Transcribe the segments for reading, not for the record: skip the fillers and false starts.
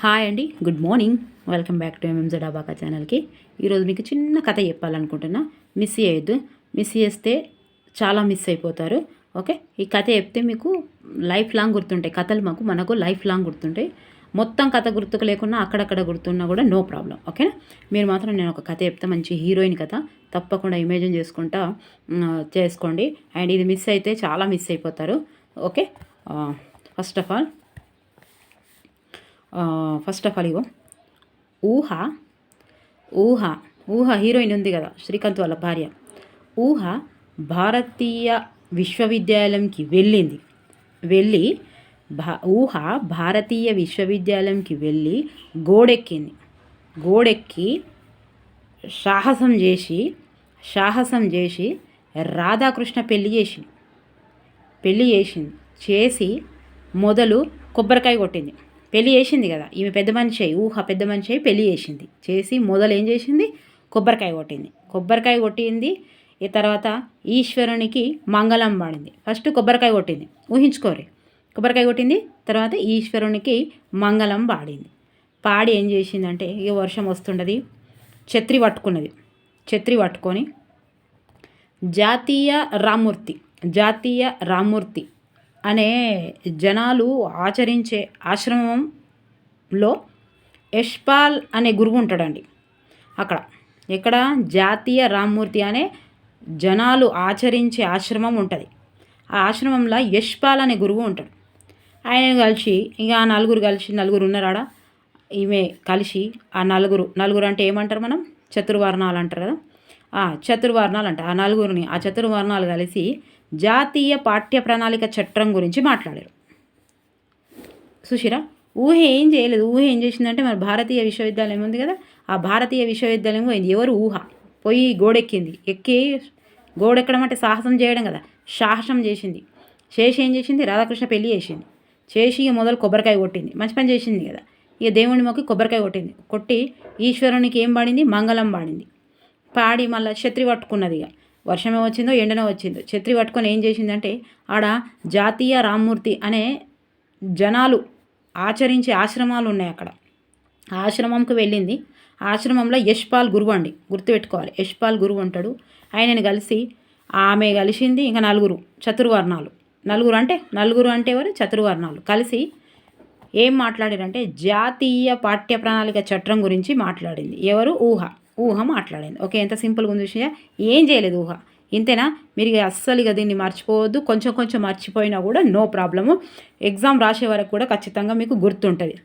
Hi అండి, good morning. Welcome back to ఎంఎంజెడ్ abaca ఛానల్కి. ఈరోజు మీకు చిన్న కథ చెప్పాలనుకుంటున్నా. మిస్ చేయొద్దు. మిస్ చేస్తే చాలా మిస్ అయిపోతారు. ఓకే, ఈ కథ చెప్తే మీకు లైఫ్ లాంగ్ గుర్తుంటాయి. కథలు మనకు లైఫ్ లాంగ్ గుర్తుంటాయి. మొత్తం కథ గుర్తుకు లేకున్నా అక్కడక్కడ గుర్తున్నా కూడా నో ప్రాబ్లం. ఓకేనా, మీరు మాత్రం నేను ఒక కథ చెప్తే మంచి హీరోయిన్ కథ తప్పకుండా ఇమేజిన్ చేసుకోండి. అండ్ ఇది మిస్ అయితే చాలా మిస్ అయిపోతారు. ఓకే, ఫస్ట్ ఆఫ్ ఆల్ ఇగో ఊహ ఊహ ఊహ హీరోయిన్ ఉంది కదా, శ్రీకాంత్ వాళ్ళ భార్య. ఊహ భారతీయ విశ్వవిద్యాలయంకి ఊహ భారతీయ విశ్వవిద్యాలయంకి వెళ్ళి గోడెక్కి సాహసం చేసి రాధాకృష్ణ పెళ్ళి చేసి మొదలు కొబ్బరికాయ కొట్టింది. పెళ్ళి చేసింది కదా ఈమె, పెద్ద మనిషి ఊహ పెద్ద మనిషి పెళ్ళి చేసి మొదలు ఏం చేసింది, కొబ్బరికాయ కొట్టింది. ఈ తర్వాత ఈశ్వరునికి మంగళం పాడింది. ఫస్ట్ కొబ్బరికాయ కొట్టింది, ఊహించుకోరు. కొబ్బరికాయ కొట్టింది, తర్వాత ఈశ్వరునికి మంగళం పాడి ఏం చేసిందంటే, ఇక వర్షం వస్తుండది, ఛత్రి పట్టుకొని జాతీయ రామ్మూర్తి అనే జనాలు ఆచరించే ఆశ్రమంలో యశ్పాల్ అనే గురువు ఉంటాడండి. ఇక్కడ జాతీయ రామ్మూర్తి అనే జనాలు ఆచరించే ఆశ్రమం ఉంటుంది. ఆ ఆశ్రమంలో యశ్పాల్ అనే గురువు ఉంటాడు. ఆయన కలిసి ఇక ఆ నలుగురు ఉన్నారాడ. ఈమె కలిసి ఆ నలుగురు అంటే ఏమంటారు, మనం చతుర్వర్ణాలు అంటారు కదా, చతుర్వర్ణాలు అంట. ఆ చతుర్వర్ణాలు కలిసి జాతీయ పాఠ్య ప్రణాళిక చట్టం గురించి మాట్లాడారు. సుశీరా ఊహ ఏం చేయలేదు. ఊహ ఏం చేసిందంటే, మరి భారతీయ విశ్వవిద్యాలయం ఉంది కదా, ఆ భారతీయ విశ్వవిద్యాలయం పోయింది. ఎవరు, ఊహ పోయి గోడెక్కడం అంటే సాహసం చేయడం కదా, సాహసం చేసి ఏం చేసింది, రాధాకృష్ణ పెళ్ళి చేసి ఇక మొదలు కొబ్బరికాయ కొట్టింది. మంచి పని చేసింది కదా. ఇక దేవుని మొక్కి కొబ్బరికాయ కొట్టి ఈశ్వరునికి ఏం పాడింది, మంగళం పాడి మళ్ళీ ఛత్రి పట్టుకున్నది. ఇక వర్షమే వచ్చిందో ఎండనో వచ్చిందో ఛత్రి పట్టుకొని ఏం చేసిందంటే, ఆడ జాతీయ రామ్మూర్తి అనే జనాలు ఆచరించే ఆశ్రమాలు ఉన్నాయి. అక్కడ ఆశ్రమంకి వెళ్ళింది. ఆశ్రమంలో యశ్పాల్ గురువు అండి, గుర్తుపెట్టుకోవాలి. యశ్పాల్ గురువు ఉంటాడు. ఆయనని కలిసి ఆమె కలిసింది. ఇంకా చతుర్వర్ణాలు నలుగురు అంటే ఎవరు, చతుర్వర్ణాలు కలిసి ఏం మాట్లాడారంటే, జాతీయ పాఠ్య ప్రణాళిక చట్టం గురించి మాట్లాడింది. ఎవరు, ఊహ మాట్లాడింది. ఓకే, ఎంత సింపుల్గా ఉంది విషయం. ఏం చేయలేదు ఊహ. ఇంతేనా, మీరు అస్సలు ఇక దీన్ని మర్చిపోవద్దు. కొంచెం మర్చిపోయినా కూడా నో ప్రాబ్లము. ఎగ్జామ్ రాసే వరకు కూడా ఖచ్చితంగా మీకు గుర్తుంటుంది.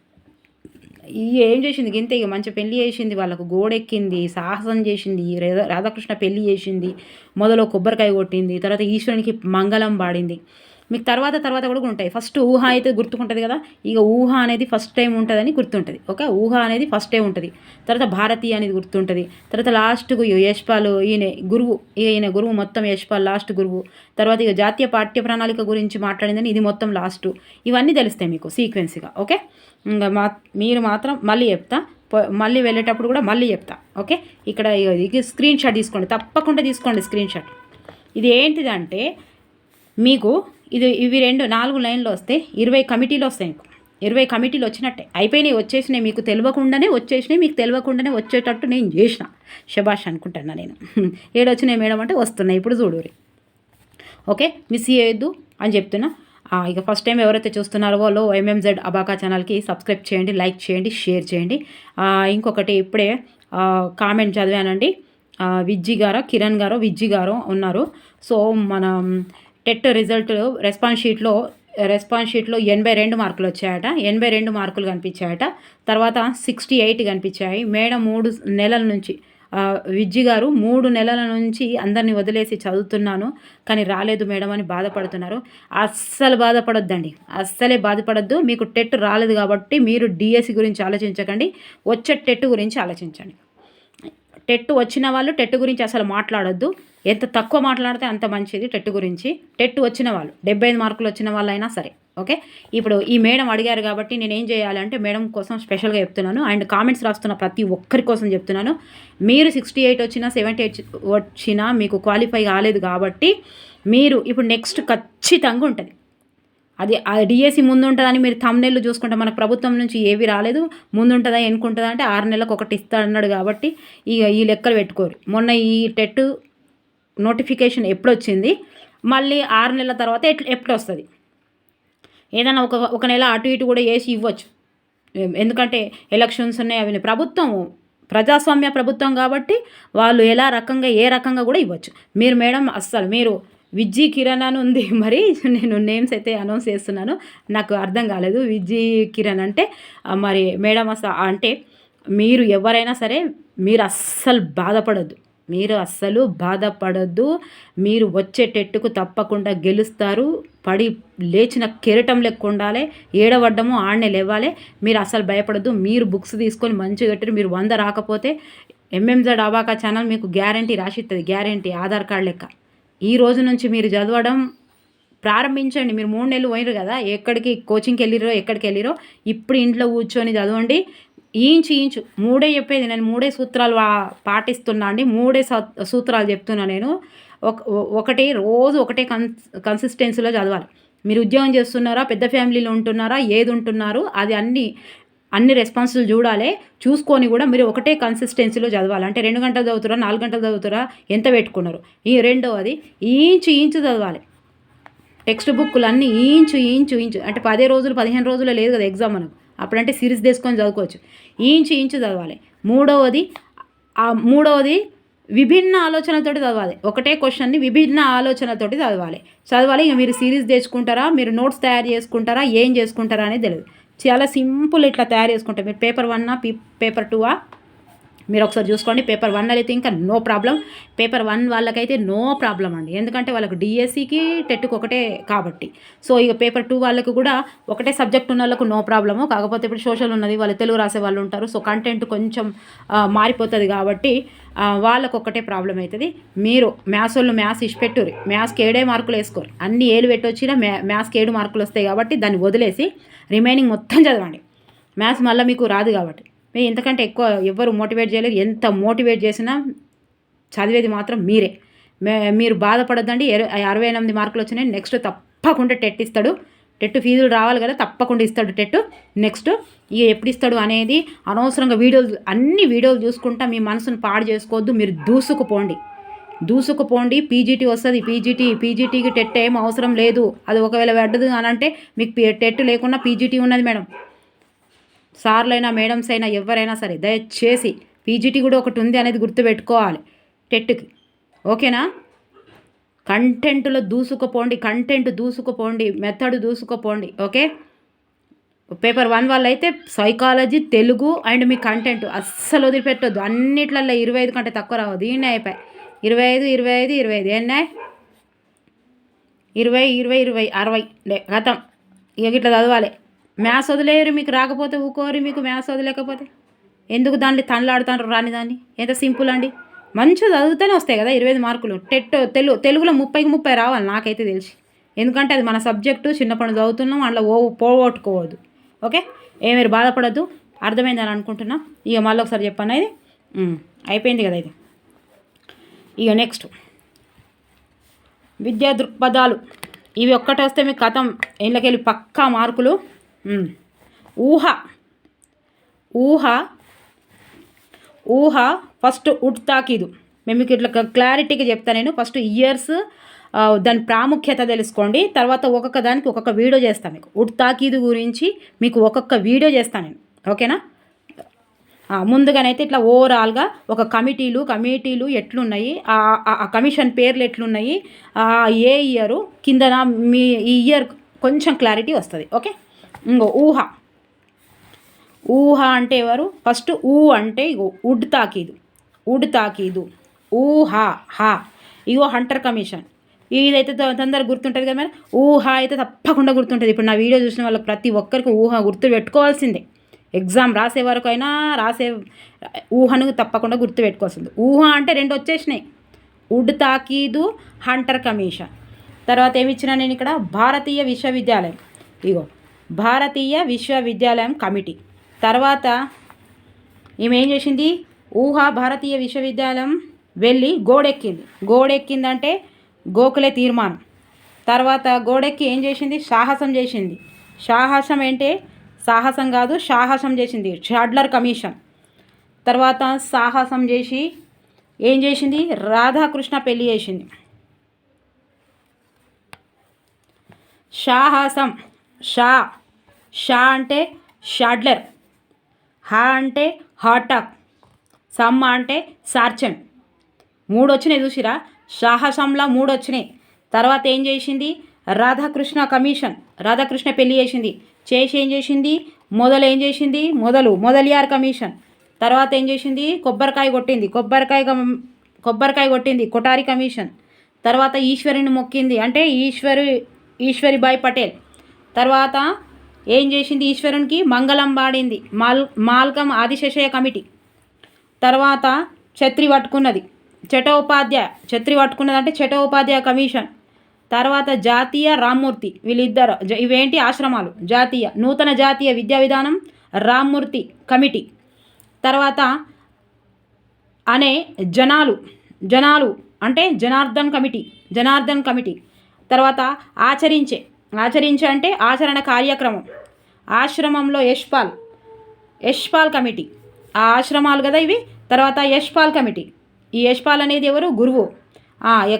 ఏం చేసింది, ఇంతే. ఇక మంచి పెళ్లి చేసింది, వాళ్ళకు గోడెక్కింది, సాహసం చేసింది, రాధాకృష్ణ పెళ్లి చేసింది, మొదలు కొబ్బరికాయ కొట్టింది, తర్వాత ఈశ్వరునికి మంగళం పాడింది. మీకు తర్వాత కూడా ఉంటాయి. ఫస్ట్ ఊహ అయితే గుర్తుకుంటుంది కదా, ఇక ఊహ అనేది ఫస్ట్ టైం ఉంటుందని గుర్తుంటుంది. ఓకే, ఊహ అనేది ఫస్ట్ టైం ఉంటుంది. తర్వాత భారతీయ అనేది గుర్తుంటుంది. తర్వాత లాస్ట్కు యశ్పాల్ ఈయన గురువు మొత్తం యశ్పాల్ లాస్ట్ గురువు. తర్వాత ఇక జాతీయ పాఠ్య ప్రణాళిక గురించి మాట్లాడిందని ఇది మొత్తం లాస్ట్. ఇవన్నీ తెలుస్తాయి మీకు సీక్వెన్స్గా. ఓకే, ఇంకా మీరు మాత్రం మళ్ళీ వెళ్ళేటప్పుడు కూడా మళ్ళీ చెప్తా. ఓకే, ఇక్కడ స్క్రీన్ షాట్ తీసుకోండి, తప్పకుండా తీసుకోండి స్క్రీన్ షాట్. ఇది ఏంటిదంటే, మీకు ఇవి 4 లైన్లు వస్తే 20 కమిటీలు వస్తాయి. మీకు 20 కమిటీలు వచ్చినట్టే, వచ్చేసినాయి. మీకు తెలియకుండానే వచ్చేటట్టు నేను చేసిన. శబాష్ అనుకుంటున్నా నేను. ఏడొచ్చినాయి మేడం అంటే వస్తున్నాయి, ఇప్పుడు చూడురి. ఓకే, మిస్ చేయొద్దు అని చెప్తున్నా. ఇక ఫస్ట్ టైం ఎవరైతే చూస్తున్నారో వాళ్ళు ఎంఎంజెడ్ అబాకా ఛానల్కి సబ్స్క్రైబ్ చేయండి, లైక్ చేయండి, షేర్ చేయండి. ఇంకొకటి ఇప్పుడే కామెంట్ చదివానండి. కిరణ్ గారు విజ్జి గారు ఉన్నారు. సో మనం టెట్ రిజల్ట్ రెస్పాన్స్ షీట్లో 82 మార్కులు వచ్చాయట. 82 మార్కులు కనిపించాయట. తర్వాత 68 కనిపించాయి. మేడం 3 నెలల నుంచి విజ్జి గారు 3 నెలల నుంచి అందరినీ వదిలేసి చదువుతున్నాను కానీ రాలేదు మేడం అని బాధపడుతున్నారు. అస్సలు బాధపడొద్దండి, అస్సలే బాధపడొద్దు. మీకు టెట్ రాలేదు కాబట్టి మీరు డిఎస్సి గురించి ఆలోచించకండి, వచ్చే టెట్ గురించి ఆలోచించండి. టెట్ వచ్చిన వాళ్ళు టెట్ గురించి అసలు మాట్లాడొద్దు. ఎంత తక్కువ మాట్లాడితే అంత మంచిది. టెట్ వచ్చిన వాళ్ళు 75 మార్కులు వచ్చిన వాళ్ళైనా సరే. ఓకే, ఇప్పుడు ఈ మేడం అడిగారు కాబట్టి నేను ఏం చేయాలంటే, మేడం కోసం స్పెషల్గా చెప్తున్నాను. అండ్ కామెంట్స్ రాస్తున్న ప్రతి ఒక్కరి కోసం చెప్తున్నాను. మీరు 68 వచ్చినా 78 వచ్చినా మీకు క్వాలిఫై కాలేదు కాబట్టి మీరు ఇప్పుడు నెక్స్ట్ ఖచ్చితంగా ఉంటుంది. అది డిఎస్సి ముందు ఉంటుందని మీరు థంబ్నెయిల్ చూసుకుంటే మనకు ప్రభుత్వం నుంచి ఏవి రాలేదు, ముందు ఉంటుందా ఎన్నుకుంటుందా అంటే 6 నెలలకు ఒకటి ఇస్తా అన్నాడు కాబట్టి ఇక ఈ లెక్కలు పెట్టుకోరు. మొన్న ఈ టెట్ నోటిఫికేషన్ ఎప్పుడు వచ్చింది, మళ్ళీ 6 నెలల తర్వాత ఎప్పుడు వస్తుంది, ఏదైనా ఒక నెల అటు ఇటు కూడా వేసి ఇవ్వచ్చు. ఎందుకంటే ఎలక్షన్స్ ఉన్నాయి, అవి ప్రభుత్వం ప్రజాస్వామ్య ప్రభుత్వం కాబట్టి వాళ్ళు ఏ రకంగా కూడా ఇవ్వచ్చు. మీరు మేడం అస్సలు మీరు విజ్జి కిరణ్ అని ఉంది, మరి నేను నేమ్స్ అయితే అనౌన్స్ చేస్తున్నాను, నాకు అర్థం కాలేదు. విజ్జి కిరణ్ అంటే మరి మేడం అంటే మీరు ఎవరైనా సరే మీరు అస్సలు బాధపడొద్దు, మీరు వచ్చే టెట్టుకు తప్పకుండా గెలుస్తారు. పడి లేచిన కెరటం లెక్క ఉండాలి, ఏడవడ్డము ఆడనే లేవాలి. మీరు అస్సలు భయపడద్దు. మీరు బుక్స్ తీసుకొని మంచిగా కట్టి మీరు 100 రాకపోతే ఎంఎంజెడ్ అబాకా ఛానల్ మీకు గ్యారంటీ రాసిస్తుంది, గ్యారంటీ ఆధార్ కార్డు లెక్క. ఈ రోజు నుంచి మీరు చదవడం ప్రారంభించండి. మీరు 3 నెలలు పోయినారు కదా, ఎక్కడికి కోచింగ్కి వెళ్ళిరో ఇప్పుడు ఇంట్లో కూర్చొని చదవండి. ఇంచు 3 చెప్పేది, నేను 3 సూత్రాలు పాటిస్తున్నా అండి. 3 సూత్రాలు చెప్తున్నా నేను. రోజు ఒకటే కన్సిస్టెన్సీలో చదవాలి. మీరు ఉద్యోగం చేస్తున్నారా, పెద్ద ఫ్యామిలీలో ఉంటున్నారా, ఏది ఉంటున్నారు, అది అన్ని రెస్పాన్సులు చూసుకొని కూడా మీరు ఒకటే కన్సిస్టెన్సీలో చదవాలి. అంటే 2 గంటలు చదువుతారా, 4 గంటలు చదువుతారా, ఎంత పెట్టుకున్నారు. రెండవది ఇంచు చదవాలి. టెక్స్ట్ బుక్లు అన్నీ ఇంచు అంటే 10 రోజులు 15 రోజులు లేదు కదా ఎగ్జామ్ మనకు, అప్పుడంటే సిరీస్ తీసుకొని చదువుకోవచ్చు. ఇంచు చదవాలి. మూడవది విభిన్న ఆలోచనలతోటి చదవాలి. ఒకటే క్వశ్చన్ని విభిన్న ఆలోచనలతోటి చదవాలి. ఇక మీరు సిరీస్ తెచ్చుకుంటారా, మీరు నోట్స్ తయారు చేసుకుంటారా, ఏం చేసుకుంటారా అనేది తెలియదు. చాలా సింపుల్ ఇట్లా తయారు చేసుకుంటారు. మీరు పేపర్ 1 పేపర్ 2 మీరు ఒకసారి చూసుకోండి. పేపర్ 1 అయితే ఇంకా నో ప్రాబ్లం, పేపర్ 1 వాళ్ళకైతే నో ప్రాబ్లం అండి. ఎందుకంటే వాళ్ళకు డిఎస్సికి టెట్కి ఒకటే కాబట్టి. సో ఇక పేపర్ 2 వాళ్ళకు కూడా ఒకటే సబ్జెక్ట్ ఉన్న వాళ్ళకు నో ప్రాబ్లము. కాకపోతే ఇప్పుడు సోషల్ ఉన్నది, వాళ్ళు తెలుగు రాసే వాళ్ళు ఉంటారు. సో కంటెంట్ కొంచెం మారిపోతుంది కాబట్టి వాళ్ళకు ఒక్కటే ప్రాబ్లం అవుతుంది. మీరు మ్యాథ్స్ ఇష్టపెట్టుర్రి, మ్యాథ్స్కి 7 మార్కులు వేసుకోరు. అన్ని 7 పెట్టొచ్చినా మ్యాథ్స్కి 7 మార్కులు వస్తాయి కాబట్టి దాన్ని వదిలేసి రిమైనింగ్ మొత్తం చదవండి. మ్యాథ్స్ మళ్ళీ మీకు రాదు కాబట్టి మీరు ఇంతకంటే ఎక్కువ ఎవ్వరు మోటివేట్ చేయలేరు. ఎంత మోటివేట్ చేసినా చదివేది మాత్రం మీరే. మీరు బాధపడద్దండి. 68 మార్కులు వచ్చినాయి, నెక్స్ట్ తప్పకుండా టెట్ ఇస్తాడు. టెట్ ఫీజులు రావాలి కదా, తప్పకుండా ఇస్తాడు టెట్. నెక్స్ట్ ఇక ఎప్పుడు ఇస్తాడు అనేది అనవసరంగా అన్ని వీడియోలు చూసుకుంటా మీ మనసును పాడు చేసుకోవద్దు. మీరు దూసుకుపోండి. పీజీటీ వస్తుంది, పీజీటీకి టెట్ ఏం అవసరం లేదు. అది ఒకవేళ పడ్డదు అని అంటే మీకు టెట్ లేకుండా పీజీటీ ఉన్నది మేడం. సార్లైనా మేడమ్స్ అయినా ఎవరైనా సరే దయచేసి పీజీటీ కూడా ఒకటి ఉంది అనేది గుర్తుపెట్టుకోవాలి టెట్కి, ఓకేనా. కంటెంట్లో దూసుకుపోండి, మెథడ్ దూసుకుపోండి, ఓకే. పేపర్ 1 వాళ్ళు అయితే psychology, Telugu and me content అస్సలు వదిలిపెట్టొద్దు. అన్నిట్లలో 25 కంటే తక్కువ రావు. దీన్నే అయిపోయి 25 ఎన్నాయి 20 60 గతం. ఇక ఇట్లా చదవాలి. మ్యాథ్స్ వదిలేరు, మీకు రాకపోతే ఊకోరు. మీకు మ్యాథ్స్ వదిలేకపోతే ఎందుకు దాన్ని తనలాడుతారు, రాని దాన్ని. ఎంత సింపుల్ అండి. మంచిగా చదివితేనే వస్తాయి కదా 25 మార్కులు. టెట్ తెలుగులో 30కి 30 రావాలి నాకైతే తెలిసి. ఎందుకంటే అది మన సబ్జెక్టు, చిన్నప్పటి చదువుతున్నాం, అందులో పోగొట్టుకోవద్దు, ఓకే. మీరు బాధపడద్దు. అర్థమైందని అనుకుంటున్నా. ఇక మళ్ళీ ఒకసారి చెప్పాను, ఇది అయిపోయింది కదా ఇది. ఇక నెక్స్ట్ విద్యా దృక్పథాలు, ఇవి ఒక్కటి వస్తే మీకు కథం ఇళ్ళకెళ్ళి పక్కా మార్కులు. ఊహ ఫస్ట్ తాకీదు. మేము మీకు ఇట్లా క్లారిటీగా చెప్తాను నేను. ఫస్ట్ ఇయర్స్ దాని ప్రాముఖ్యత తెలుసుకోండి. తర్వాత ఒక్కొక్క దానికి ఒక్కొక్క వీడియో చేస్తాను. మీకు తాకీదు గురించి మీకు ఒక్కొక్క వీడియో చేస్తాను నేను, ఓకేనా. ముందుగానైతే ఇట్లా ఓవరాల్గా ఒక కమిటీలు ఎట్లున్నాయి, ఆ కమిషన్ పేర్లు ఎట్లున్నాయి, ఏ ఇయరు కిందన మీ ఈ ఇయర్ కొంచెం క్లారిటీ వస్తుంది, ఓకే. ఇంకో ఊహ అంటే ఎవరు, ఫస్ట్ అంటే ఇగో వుడ్ తాకీదు ఇగో హంటర్ కమిషన్. ఇదైతే తొందరగా గుర్తుంటుంది కదా మరి. ఊహ అయితే తప్పకుండా గుర్తుంటుంది. ఇప్పుడు నా వీడియో చూసిన వాళ్ళకి ప్రతి ఒక్కరికి ఊహ గుర్తు పెట్టుకోవాల్సిందే. ఎగ్జామ్ రాసే వరకు అయినా ఊహను తప్పకుండా గుర్తుపెట్టుకోవాల్సింది. ఊహ అంటే 2 వచ్చేసినాయి, వుడ్ తాకీదు, హంటర్ కమిషన్. తర్వాత ఏమి ఇచ్చినా నేను ఇక్కడ భారతీయ విశ్వవిద్యాలయం, ఇగో భారతీయ విశ్వవిద్యాలయం కమిటీ. తర్వాత ఈమె ఏం చేసింది, ఊహ భారతీయ విశ్వవిద్యాలయం వెళ్ళి గోడెక్కిందంటే గోఖలే తీర్మానం. తర్వాత గోడెక్కి ఏం చేసింది? సాహసం చేసింది. సాహసం ఏంటి? సాహసం కాదు, సాహసం చేసింది. Sadler commission. తర్వాత సాహసం చేసి ఏం చేసింది? రాధాకృష్ణ పెళ్లి చేసింది. సాహసం. షా షా అంటే షాడ్లర్, హా అంటే హాటాక్, సమ్మ అంటే సార్చన్. 3 వచ్చినాయి చూసిరా? సాహసంలో 3 వచ్చినాయి. తర్వాత ఏం చేసింది? రాధాకృష్ణ కమిషన్, రాధాకృష్ణ పెళ్లి చేసింది. చేసి ఏం చేసింది? ఏం చేసింది? మొదలియార్ కమిషన్. తర్వాత ఏం చేసింది? కొబ్బరికాయ కొట్టింది, కొటారి కమిషన్. తర్వాత ఈశ్వరిని మొక్కింది, అంటే ఈశ్వరిబాయి పటేల్. తర్వాత ఏం చేసింది? ఈశ్వరునికి మంగళం పాడింది, మాల్కం ఆదిశేషయ్య కమిటీ. తర్వాత ఛత్రి పట్టుకున్నది, ఛత్రి పట్టుకున్నది అంటే చటోపాధ్యాయ కమిషన్. తర్వాత జాతీయ రామ్మూర్తి, వీళ్ళిద్దరు ఇవేంటి? ఆశ్రమాలు. నూతన జాతీయ విద్యా విధానం రామ్మూర్తి కమిటీ. తర్వాత అనే జనాలు అంటే జనార్దన్ కమిటీ. తర్వాత ఆచరించే అంటే ఆచరణ కార్యక్రమం. ఆశ్రమంలో యశ్పాల్ కమిటీ. ఆ ఆశ్రమాలు కదా ఇవి. తర్వాత యశ్పాల్ కమిటీ. ఈ యశ్పాల్ అనేది ఎవరు? గురువు.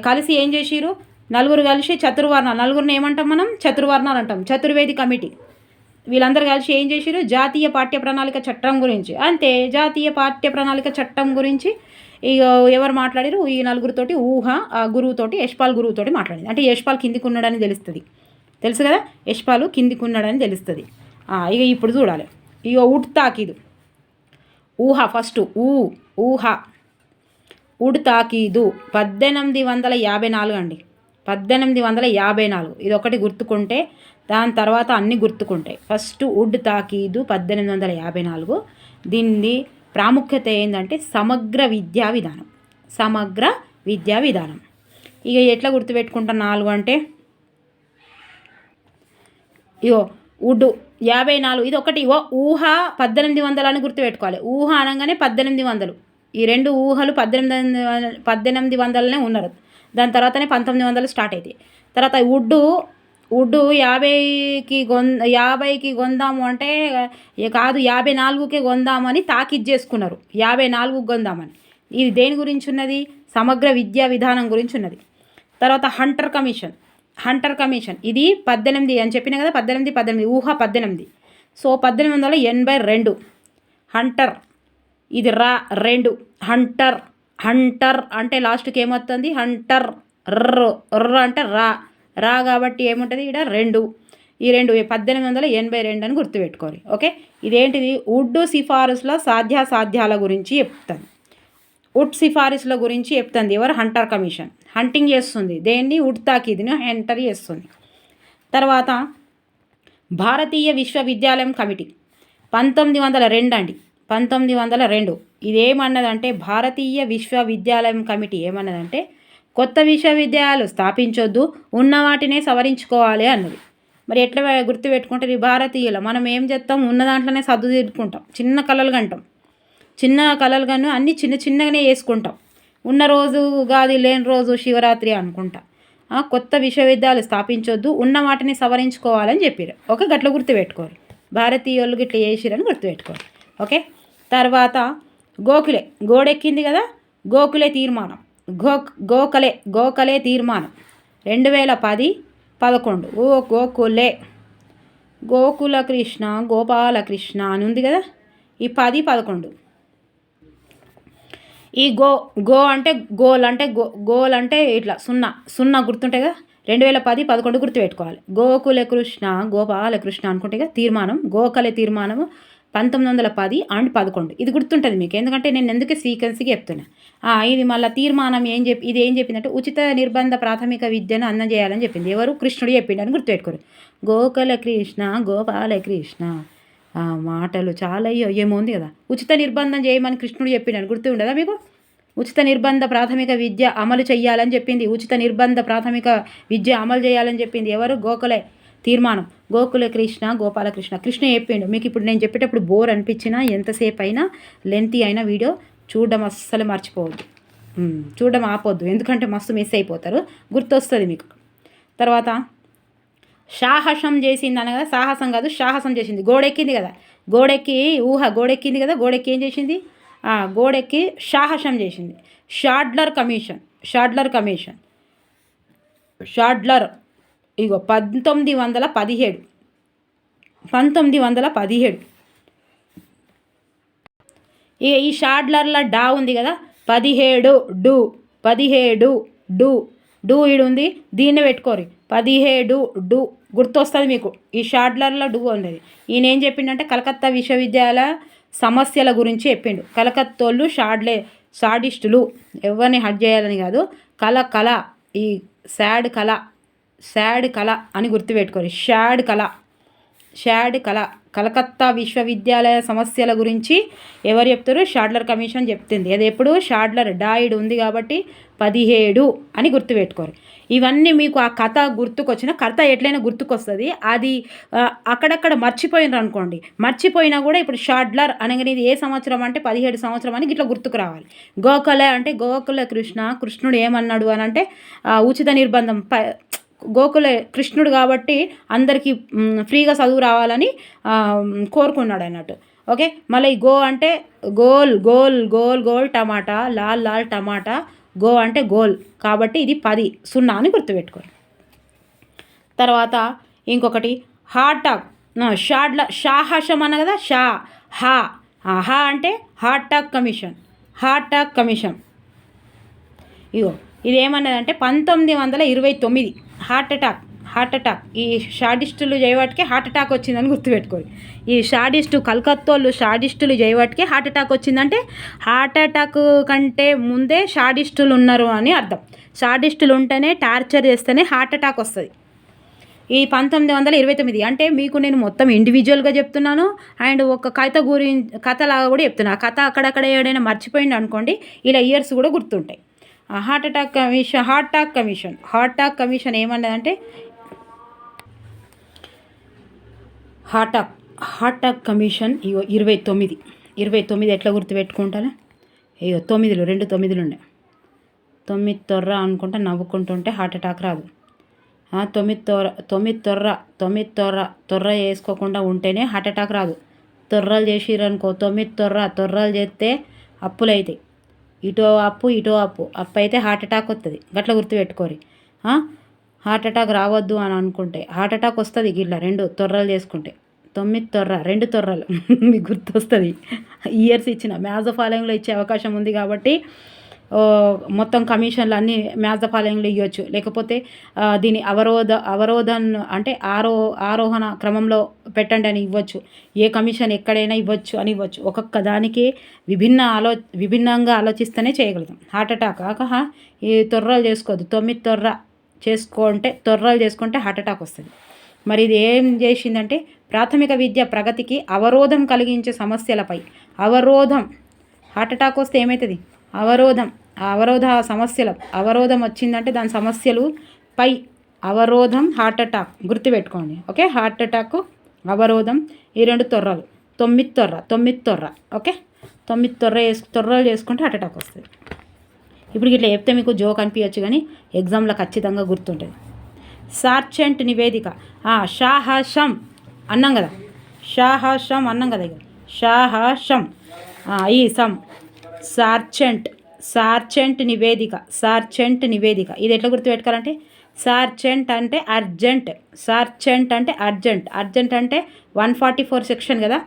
కలిసి ఏం చేసిరు? నలుగురు కలిసి చతుర్వర్ణాలు, నలుగురిని ఏమంటాం మనం? చతుర్వర్ణాలు అంటాం. చతుర్వేది కమిటీ. వీళ్ళందరూ కలిసి ఏం చేసిరు? జాతీయ పాఠ్య ప్రణాళిక చట్టం గురించి. అంతే, జాతీయ పాఠ్య ప్రణాళిక చట్టం గురించి ఇక ఎవరు మాట్లాడారు? ఈ నలుగురితోటి గురువుతోటి, యశ్పాల్ గురువుతోటి మాట్లాడింది. అంటే యశ్పాల్ కిందికి ఉన్నాడని తెలుసు కదా? యశ్పాల్ కిందికి ఉన్నాడని తెలుస్తుంది. ఇక ఇప్పుడు చూడాలి. ఇక ఉడ్ తాకీదు, ఫస్ట్ ఉడ్ తాకీదు 1854 అండి. 1854. ఇది ఒకటి గుర్తుకుంటే దాని తర్వాత అన్నీ గుర్తుకుంటాయి. First wood తాకీదు 1854. దీన్ని ప్రాముఖ్యత ఏంటంటే సమగ్ర విద్యా విధానం. ఇక ఎట్లా గుర్తుపెట్టుకుంటాం 4 అంటే ఉడ్ 54. ఇది ఒకటి 1800 అని గుర్తుపెట్టుకోవాలి. అనగానే 1800. ఈ 2 ఊహలు 1800 ఉన్నారు. దాని తర్వాతనే 1900 స్టార్ట్ అవుతాయి. తర్వాత ఉడ్డు 50కి కొందాము అంటే కాదు, 54కే కొందామని తాకిద్ చేసుకున్నారు. 54కి కొందామని. ఇది దేని గురించి ఉన్నది? సమగ్ర విద్యా విధానం గురించి ఉన్నది. తర్వాత హంటర్ కమిషన్. ఇది 18 అని చెప్పిన కదా, 18 18. సో 1882. హంటర్, ఇది 2. హంటర్ అంటే లాస్ట్కి ఏమవుతుంది? హంటర్. అంటే రా కాబట్టి ఏముంటుంది ఇక్కడ? 2. ఈ 2 1882 అని గుర్తుపెట్టుకోవాలి. ఓకే, ఇదేంటిది? ఉడ్ సిఫారసుల సాధ్యాల గురించి చెప్తాను. ఎవరు? Hunter commission. హంటింగ్ చేస్తుంది దేన్ని? ఉడ్ తాకీదుని హంటర్ చేస్తుంది. తర్వాత భారతీయ విశ్వవిద్యాలయం కమిటీ 1902 అండి. 1902. ఇదేమన్నదంటే భారతీయ విశ్వవిద్యాలయం కమిటీ ఏమన్నదంటే కొత్త విశ్వవిద్యాలయాలు స్థాపించొద్దు, ఉన్న వాటినే సవరించుకోవాలి అన్నది. మరి ఎట్లా గుర్తుపెట్టుకుంటే భారతీయులు మనం ఏం చేస్తాం? ఉన్న దాంట్లోనే సర్దుదిద్దుకుంటాం. చిన్న కళలు కను అన్నీ చిన్నగానే వేసుకుంటాం. ఉన్న రోజు ఉగాది, లేని రోజు శివరాత్రి అనుకుంటా. కొత్త విశ్వవిద్యాలయాలు స్థాపించొద్దు, ఉన్న వాటిని సవరించుకోవాలని చెప్పారు. ఓకే, గట్ల గుర్తుపెట్టుకోరు. భారతీయులు గిట్ల చేసిరని గుర్తుపెట్టుకోరు. ఓకే, తర్వాత గోడెక్కింది కదా, గోఖలే తీర్మానం. గోఖలే తీర్మానం 2010-11. గోకుల కృష్ణ, గోపాలకృష్ణ అని ఉంది కదా, ఈ 10-11. ఈ గో అంటే గోల్ అంటే ఇట్లా 0 గుర్తుంటాయి కదా. 2010-11 గుర్తుపెట్టుకోవాలి. గోకుల కృష్ణ, గోపాలకృష్ణ అనుకుంటే కదా తీర్మానం. గోఖలే తీర్మానము 1910-11. ఇది గుర్తుంటుంది మీకు, ఎందుకంటే నేను ఎందుకే సీక్వెన్స్కి చెప్తున్నా. ఇది మళ్ళీ తీర్మానం ఇది ఏం చెప్పిందంటే ఉచిత నిర్బంధ ప్రాథమిక విద్యను అందజేయాలని చెప్పింది. ఎవరు? కృష్ణుడు చెప్పిండు అని గుర్తుపెట్టుకోరు. గోకుల కృష్ణ, గోపాలకృష్ణ మాటలు చాలా ఏముంది కదా. ఉచిత నిర్బంధం చేయమని కృష్ణుడు చెప్పిండు గుర్తు ఉండదా మీకు? ఉచిత నిర్బంధ ప్రాథమిక విద్య అమలు చేయాలని చెప్పింది. ఉచిత నిర్బంధ ప్రాథమిక విద్య అమలు చేయాలని చెప్పింది ఎవరు? గోఖలే తీర్మానం. గోకుల కృష్ణ, గోపాలకృష్ణ. కృష్ణ చెప్పిండు. మీకు ఇప్పుడు నేను చెప్పేటప్పుడు బోర్ అనిపించినా, ఎంతసేపు అయినా లెంతీ అయినా వీడియో చూడడం అస్సలు మర్చిపోవద్దు, చూడడం ఆపొద్దు, ఎందుకంటే మస్తు మిస్ అయిపోతారు, గుర్తొస్తుంది మీకు. తర్వాత సాహసం చేసింది అన్న కదా, సాహసం కాదు సాహసం చేసింది. గోడెక్కింది కదా, గోడెక్కి గోడెక్కింది కదా, గోడెక్కి ఏం చేసింది, గోడెక్కి సాహసం చేసింది. Sadler commission, Sadler commission, Sadler ఇగో 1917, 1917. ఇక ఈ షాడ్లర్ల డా ఉంది కదా, 17 డు, 17 డు, డు ఈడు ఉంది, దీన్ని పెట్టుకోరు. 17 డు గుర్తొస్తుంది మీకు. ఈ షాడ్లర్ల డు ఉన్నది. ఈయన ఏం చెప్పిండంటే కలకత్తా విశ్వవిద్యాలయ సమస్యల గురించి చెప్పిండు. కలకత్తోళ్ళు సాడిస్టులు, ఎవరిని హట్ చేయాలని కాదు, కళ ఈ శాడ్ కళ అని గుర్తుపెట్టుకోరు. షాడ్ కళ కలకత్తా విశ్వవిద్యాలయ సమస్యల గురించి ఎవరు చెప్తారు, షాడ్లర్ కమిషన్ చెప్తుంది. అది ఎప్పుడు షాడ్లర్ డాయిడ్ ఉంది కాబట్టి 17 అని గుర్తుపెట్టుకోరు. ఇవన్నీ మీకు ఆ కథ గుర్తుకొచ్చిన కథ ఎట్లయినా గుర్తుకొస్తుంది. అది అక్కడక్కడ మర్చిపోయినారు అనుకోండి, మర్చిపోయినా కూడా ఇప్పుడు షాడ్లర్ అనగానే ఇది ఏ సంవత్సరం అంటే 17 సంవత్సరం అని ఇట్లా గుర్తుకు రావాలి. గోకుల అంటే గోకుల కృష్ణుడు ఏమన్నాడు అని అంటే ఉచిత నిర్బంధం, గోకుల కృష్ణుడు కాబట్టి అందరికీ ఫ్రీగా చదువు రావాలని కోరుకున్నాడు అన్నట్టు. ఓకే, మళ్ళీ గో అంటే గోల్ గోల్ గోల్ గోల్ టమాటా, లాల్ లాల్ టమాటా, గో అంటే గోల్ కాబట్టి ఇది 10 0 అని గుర్తుపెట్టుకోండి. తర్వాత ఇంకొకటి హాటాక్, సాహసం అన్న కదా, హా అంటే హాటాక్ కమిషన్, హాటాక్ కమిషన్. ఇగో ఇది ఏమన్నదంటే 1929 హార్ట్ అటాక్ ఈ షాడిస్టులు చేయవాటికే హార్ట్ అటాక్ వచ్చిందని గుర్తుపెట్టుకోండి. ఈ కలకత్తోళ్ళు షాడిస్టులు చేయవాటికే హార్ట్ అటాక్ వచ్చిందంటే హార్ట్ అటాక్ కంటే ముందే షాడిస్టులు ఉన్నారు అని అర్థం. షాడిస్టులు ఉంటేనే టార్చర్ చేస్తేనే హార్ట్ అటాక్ వస్తుంది. ఈ 1929 అంటే మీకు నేను మొత్తం ఇండివిజువల్గా చెప్తున్నాను అండ్ ఒక కథలాగా కూడా చెప్తున్నాను. ఆ కథ అక్కడక్కడ ఏదైనా మర్చిపోయింది అనుకోండి, ఇలా ఇయర్స్ కూడా గుర్తుంటాయి. హార్ట్ అటాక్ కమిషన్ ఏమన్నదంటే హార్ట్ అటాక్ కమిషన్ ఇగో 29 ఎట్లా గుర్తుపెట్టుకుంటారా, ఇగో 9 2 9 ఉన్నాయి. 9 తొర్ర అనుకుంటా నవ్వుకుంటుంటే హార్ట్ అటాక్ రాదు. 9 తొర్ర వేసుకోకుండా ఉంటేనే హార్ట్ అటాక్ రాదు. తొర్రలు చేసిరనుకో 9 తొర్రలు చేస్తే అప్పులు అవుతాయి. ఇటో అప్పు అయితే హార్ట్ అటాక్ వస్తుంది. గట్ల గుర్తుపెట్టుకోరి. హార్ట్ అటాక్ రావద్దు అని అనుకుంటే హార్ట్ అటాక్ వస్తుంది. గిట్ల 2 తొర్రలు చేసుకుంటే 9 2 తొర్రలు మీకు గుర్తొస్తుంది. ఇయర్స్ ఇచ్చిన మ్యాథ్స్ ఫాలోయింగ్లో ఇచ్చే అవకాశం ఉంది కాబట్టి మొత్తం కమిషన్లు అన్నీ మ్యాథ్స్ ఫాలోయింగ్లో ఇవ్వచ్చు. లేకపోతే దీని అవరోధం అంటే ఆరోహణ క్రమంలో పెట్టండి అని ఇవ్వచ్చు. ఏ కమిషన్ ఎక్కడైనా ఇవ్వచ్చు అని ఇవ్వచ్చు. ఒక్కొక్క దానికి విభిన్నంగా ఆలోచిస్తేనే చేయగలుగుతాం. హార్ట్ అటాక్ ఈ తొర్రలు చేసుకోవద్దు. 9 తొర్రలు చేసుకుంటే హార్ట్ అటాక్ వస్తుంది. మరి ఇది ఏం చేసిందంటే ప్రాథమిక విద్య ప్రగతికి అవరోధం కలిగించే సమస్యలపై హార్ట్ అటాక్ వస్తే ఏమవుతుంది, అవరోధం వచ్చిందంటే దాని సమస్యలు పై అవరోధం హార్ట్ అటాక్ గుర్తుపెట్టుకోండి. ఓకే, హార్ట్ అటాక్ అవరోధం ఈ 2 తొర్రలు 9 తొర్ర ఓకే, 9 తొర్రలు చేసుకుంటే హార్ట్ అటాక్ వస్తుంది. ఇప్పుడు ఇట్లా చెప్తే మీకు జోక్ అనిపించచ్చు కానీ ఎగ్జామ్లో ఖచ్చితంగా గుర్తుంటుంది. సార్జెంట్ నివేదిక సాహసం అన్నాం కదా, సాహసం ఈ సమ్ సార్జెంట్ నివేదిక ఇది ఎట్లా గుర్తుపెట్టుకోవాలంటే సార్జెంట్ అంటే అర్జెంట్, అర్జెంట్ అంటే 144 సెక్షన్ కదా,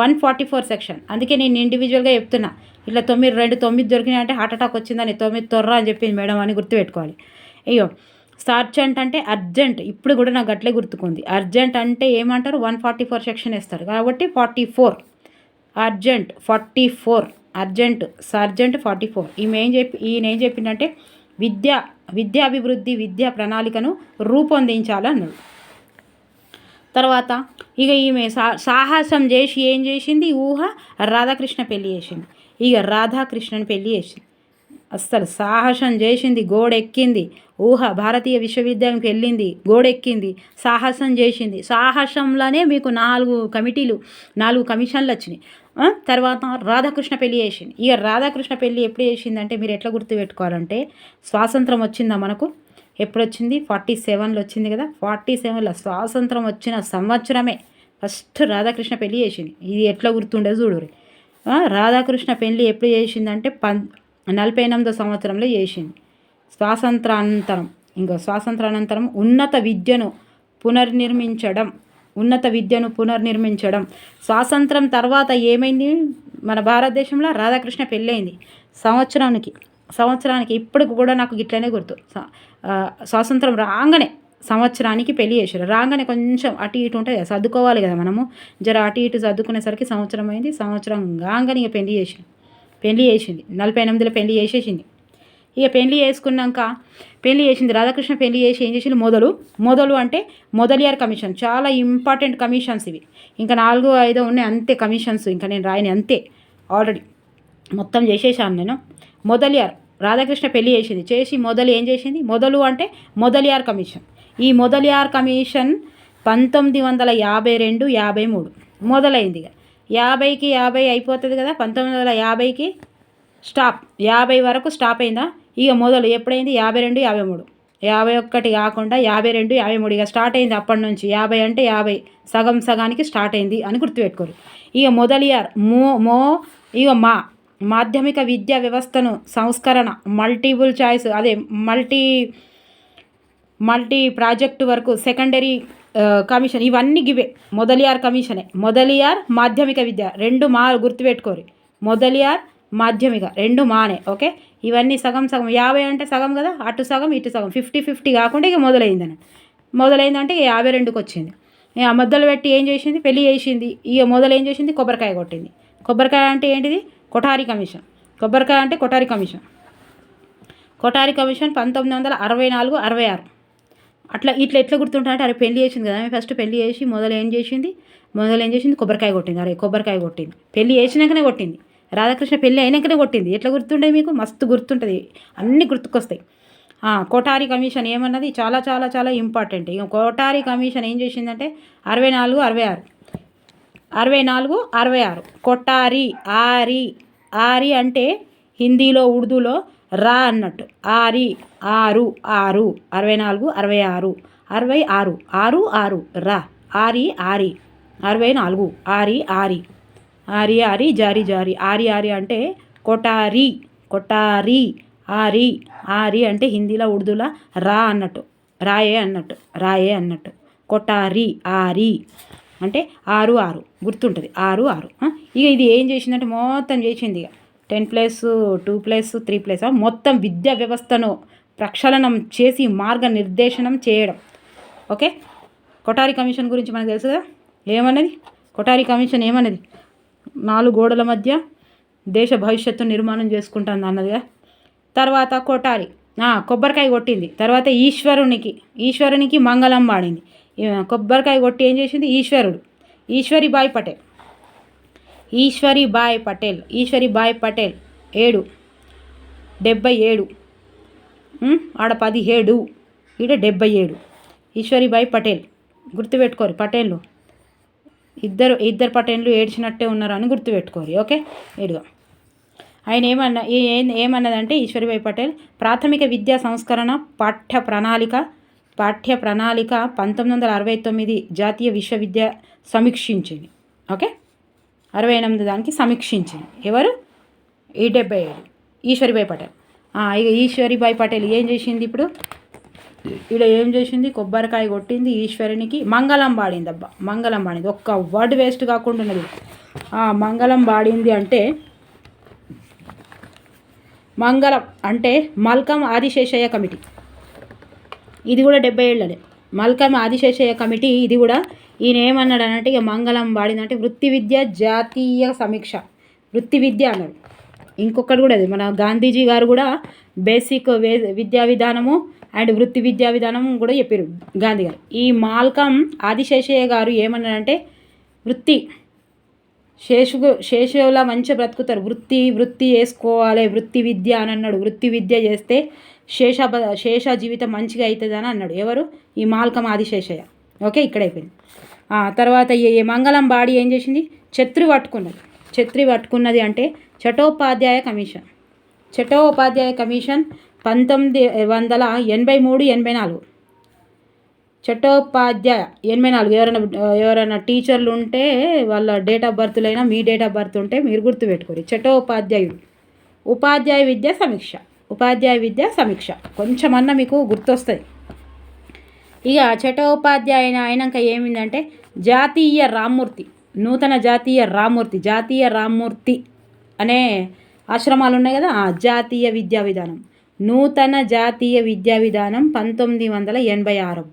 144 సెక్షన్. అందుకే నేను ఇండివిజువల్గా చెప్తున్నా. ఇట్లా 9 దొరికినాయి అంటే హార్ట్ అటాక్ వచ్చిందని 9 తొర్ర అని చెప్పింది మేడం అని గుర్తుపెట్టుకోవాలి. అయ్యో సార్జెంట్ అంటే అర్జెంట్, ఇప్పుడు కూడా నాకు అట్లే గుర్తుకుంది. అర్జెంట్ అంటే ఏమంటారు 144 సెక్షన్ వేస్తారు కాబట్టి 44 అర్జెంట్ 44 సార్జెంట్ 44. ఈయన ఏం చెప్పిందంటే విద్యాభివృద్ధి విద్యా ప్రణాళికను రూపొందించాలన్నాడు. తర్వాత ఇక ఈమె సాహసం చేసి ఏం చేసింది, రాధాకృష్ణ పెళ్లి చేసింది. రాధాకృష్ణని పెళ్లి చేసింది. అస్సలు సాహసం చేసింది, గోడెక్కింది. భారతీయ విశ్వవిద్యాలయంకి వెళ్ళింది, గోడెక్కింది, సాహసం చేసింది. సాహసంలోనే మీకు 4 కమిషన్లు వచ్చినాయి. తర్వాత రాధాకృష్ణ పెళ్లి చేసింది. రాధాకృష్ణ పెళ్లి ఎప్పుడు చేసిందంటే మీరు ఎట్లా గుర్తుపెట్టుకోవాలంటే స్వాతంత్రం వచ్చిందా మనకు, ఎప్పుడు వచ్చింది? 47లో వచ్చింది కదా. 47లో స్వాతంత్రం వచ్చిన సంవత్సరమే ఫస్ట్ రాధాకృష్ణ పెళ్లి చేసింది. ఇది ఎట్లా గుర్తుండేది చూడుర్రి. రాధాకృష్ణ పెళ్లి ఎప్పుడు చేసిందంటే 48వ సంవత్సరంలో చేసింది. స్వాతంత్రానంతరం ఉన్నత విద్యను పునర్నిర్మించడం. స్వాతంత్రం తర్వాత ఏమైంది మన భారతదేశంలో? రాధాకృష్ణ పెళ్ళి అయింది సంవత్సరానికి ఇప్పటికి కూడా నాకు గిట్లనే గుర్తు. స్వాతంత్రం రాగానే సంవత్సరానికి పెళ్లి చేశారు. రాగానే కొంచెం అటు ఇటు ఉంటుంది కదా, సర్దుకోవాలి కదా మనము. జర అటు ఇటు సర్దుకునేసరికి సంవత్సరం అయింది. సంవత్సరం కాగానే ఇక పెళ్లి చేసింది. 48లో పెళ్లి చేసేసింది. ఇక పెళ్లి చేసింది రాధాకృష్ణ. పెళ్లి చేసి ఏం చేసింది? మొదలు అంటే మొదలియార్ కమిషన్. చాలా ఇంపార్టెంట్ కమిషన్స్ ఇవి. ఇంకా 4, 5 ఉన్నాయి అంతే కమిషన్స్. ఇంకా నేను రాయని అంతే, ఆల్రెడీ మొత్తం చేసేసాను నేను. మొదలియార్ రాధాకృష్ణ పెళ్లి చేసి ఏం చేసింది? మొదలు అంటే మొదలియార్ కమిషన్. ఈ మొదలియార్ కమిషన్ 1952, 53 మొదలైంది. ఇక 50కి 50 అయిపోతుంది కదా. 1950కి స్టాప్. 50 వరకు స్టాప్ అయిందా? ఇక మొదలు ఎప్పుడైంది? 52, 53. 51 కాకుండా 52, 53 ఇక స్టార్ట్ అయింది అప్పటి నుంచి. 50 అంటే 50 సగానికి స్టార్ట్ అయింది అని గుర్తుపెట్టుకోరు. ఇక మొదలియార్ ఇక మాధ్యమిక విద్యా వ్యవస్థను సంస్కరణ, మల్టిపుల్ చాయిస్, అదే మల్టీ ప్రాజెక్టు వరకు, సెకండరీ కమిషన్, ఇవన్నీ గివే మొదలియార్ కమిషనే. మొదలియార్ మాధ్యమిక విద్య 2 గుర్తుపెట్టుకోరు. మొదలియార్ మాధ్యమిక 2 మానే. ఓకే, ఇవన్నీ సగం 50 అంటే సగం కదా, అటు సగం ఇటు సగం 50-50 కాకుండా ఇక మొదలైందంటే ఇక 52కి వచ్చింది. ఇక మధ్యలో పెట్టి ఏం చేసింది? పెళ్లి చేసింది. ఇక మొదలు ఏం చేసింది? కొబ్బరికాయ కొట్టింది. కొబ్బరికాయ అంటే ఏంటిది? కొఠారి కమిషన్. కొబ్బరికాయ అంటే కొఠారి కమిషన్. 1964, 66 అట్లా ఎట్లా గుర్తుంటారంటే, అరే పెళ్లి చేసింది కదా, ఫస్ట్ పెళ్లి చేసి మొదలు ఏం చేసింది? కొబ్బరికాయ కొట్టింది. అరే కొబ్బరికాయ కొట్టింది. పెళ్లి చేసినాకనే కొట్టింది. రాధాకృష్ణ పెళ్ళి అయినాకనే కొట్టింది. ఎట్లా గుర్తుండే మీకు? మస్తు గుర్తుంటుంది, అన్నీ గుర్తుకొస్తాయి. కొఠారి కమిషన్ ఏమన్నది? చాలా చాలా చాలా ఇంపార్టెంట్. ఇక కొఠారి కమిషన్ ఏం చేసిందంటే 64, 66 కొఠారి. ఆరి అంటే హిందీలో, ఉర్దూలో రా అన్నట్టు. ఆరి 6, 64, 66, 66 రా. ఆరి 64, ఆరి జారి. ఆరి అంటే కొఠారి. ఆరి అంటే హిందీలో, ఉర్దూలో రా అన్నట్టు, రాయే అన్నట్టు. కొఠారి ఆరి అంటే 6 గుర్తుంటుంది. 6 ఇక ఇది ఏం చేసిందంటే మొత్తం చేసింది. ఇక 10+2+3+ మొత్తం విద్యా వ్యవస్థను ప్రక్షాళనం చేసి మార్గనిర్దేశనం చేయడం. ఓకే, కొఠారి కమిషన్ గురించి మనకు తెలుసు కదా. ఏమన్నది కొఠారి కమిషన్? 4 గోడల మధ్య దేశ భవిష్యత్తు నిర్మాణం చేసుకుంటుంది అన్నదిగా. తర్వాత కొఠారి కొబ్బరికాయ కొట్టింది. తర్వాత ఈశ్వరునికి మంగళం పాడింది. కొబ్బరికాయ కొట్టి ఏం చేసింది? ఈశ్వరీబాయి పటేల్ 77 ఆడ 17 ఈడ 77. ఈశ్వరీబాయి పటేల్ గుర్తుపెట్టుకోరు. పటేళ్ళు ఇద్దరు పటేళ్ళు ఏడ్చినట్టే ఉన్నారు అని గుర్తుపెట్టుకోరు. ఓకే, ఇదిగో ఆయన ఏమన్నదంటే ఈశ్వరీబాయి పటేల్ ప్రాథమిక విద్యా సంస్కరణ పాఠ్య ప్రణాళిక 1969 జాతీయ విశ్వవిద్య సమీక్షించింది. ఓకే, 68 దానికి సమీక్షించింది. ఎవరు? ఈ 77 ఈశ్వరీబాయి పటేల్. ఇక ఈశ్వరీబాయి పటేల్ ఏం చేసింది? ఇప్పుడు ఈడ ఏం చేసింది? కొబ్బరికాయ కొట్టింది. ఈశ్వరునికి మంగళం పాడింది. మంగళం పాడింది. ఒక్క వర్డ్ వేస్ట్ కాకుండా ఉన్నది. మంగళం పాడింది అంటే మల్కం ఆదిశేషయ్య కమిటీ. ఇది కూడా 70 ఏళ్ళదే. Malcolm Adiseshaiah committee. ఇది కూడా ఈయన ఏమన్నాడు అనంటే, ఇక మంగళం పాడిందంటే వృత్తి విద్య జాతీయ సమీక్ష. వృత్తి విద్య అన్నాడు. ఇంకొకటి కూడా అది మన గాంధీజీ గారు కూడా బేసిక్ విద్యా విధానము అండ్ వృత్తి విద్యా విధానం కూడా చెప్పారు గాంధీ గారు. ఈ మల్కం ఆదిశేషయ్య గారు ఏమన్నాడంటే, శేషువులా మంచిగా బ్రతుకుతారు, వృత్తి వేసుకోవాలి, వృత్తి విద్య అని అన్నాడు. వృత్తి విద్య చేస్తే శేష జీవితం మంచిగా అవుతుంది అని అన్నాడు. ఎవరు? ఈ మల్కం ఆదిశేషయ్య. ఓకే, ఇక్కడ అయిపోయింది. తర్వాత ఈ మంగళం బాడీ ఏం చేసింది? ఛత్రి పట్టుకున్నది అంటే చట్టోపాధ్యాయ కమిషన్ 1983-84. చట్టోపాధ్యాయ 84. ఎవరైనా టీచర్లు ఉంటే వాళ్ళ డేట్ ఆఫ్ బర్త్లైనా మీ డేట్ ఆఫ్ బర్త్ ఉంటే మీరు గుర్తుపెట్టుకోరు. చట్టోపాధ్యాయుడు. ఉపాధ్యాయ విద్యా సమీక్ష. ఉపాధ్యాయ విద్యా సమీక్ష కొంచెమన్నా మీకు గుర్తొస్తుంది. ఇక చట్టోపాధ్యాయ అయినాక ఏమిందంటే జాతీయ రామ్మూర్తి. నూతన జాతీయ రామ్మూర్తి అనే ఆశ్రమాలు ఉన్నాయి కదా, జాతీయ విద్యా విధానం. నూతన జాతీయ విద్యా విధానం 1986.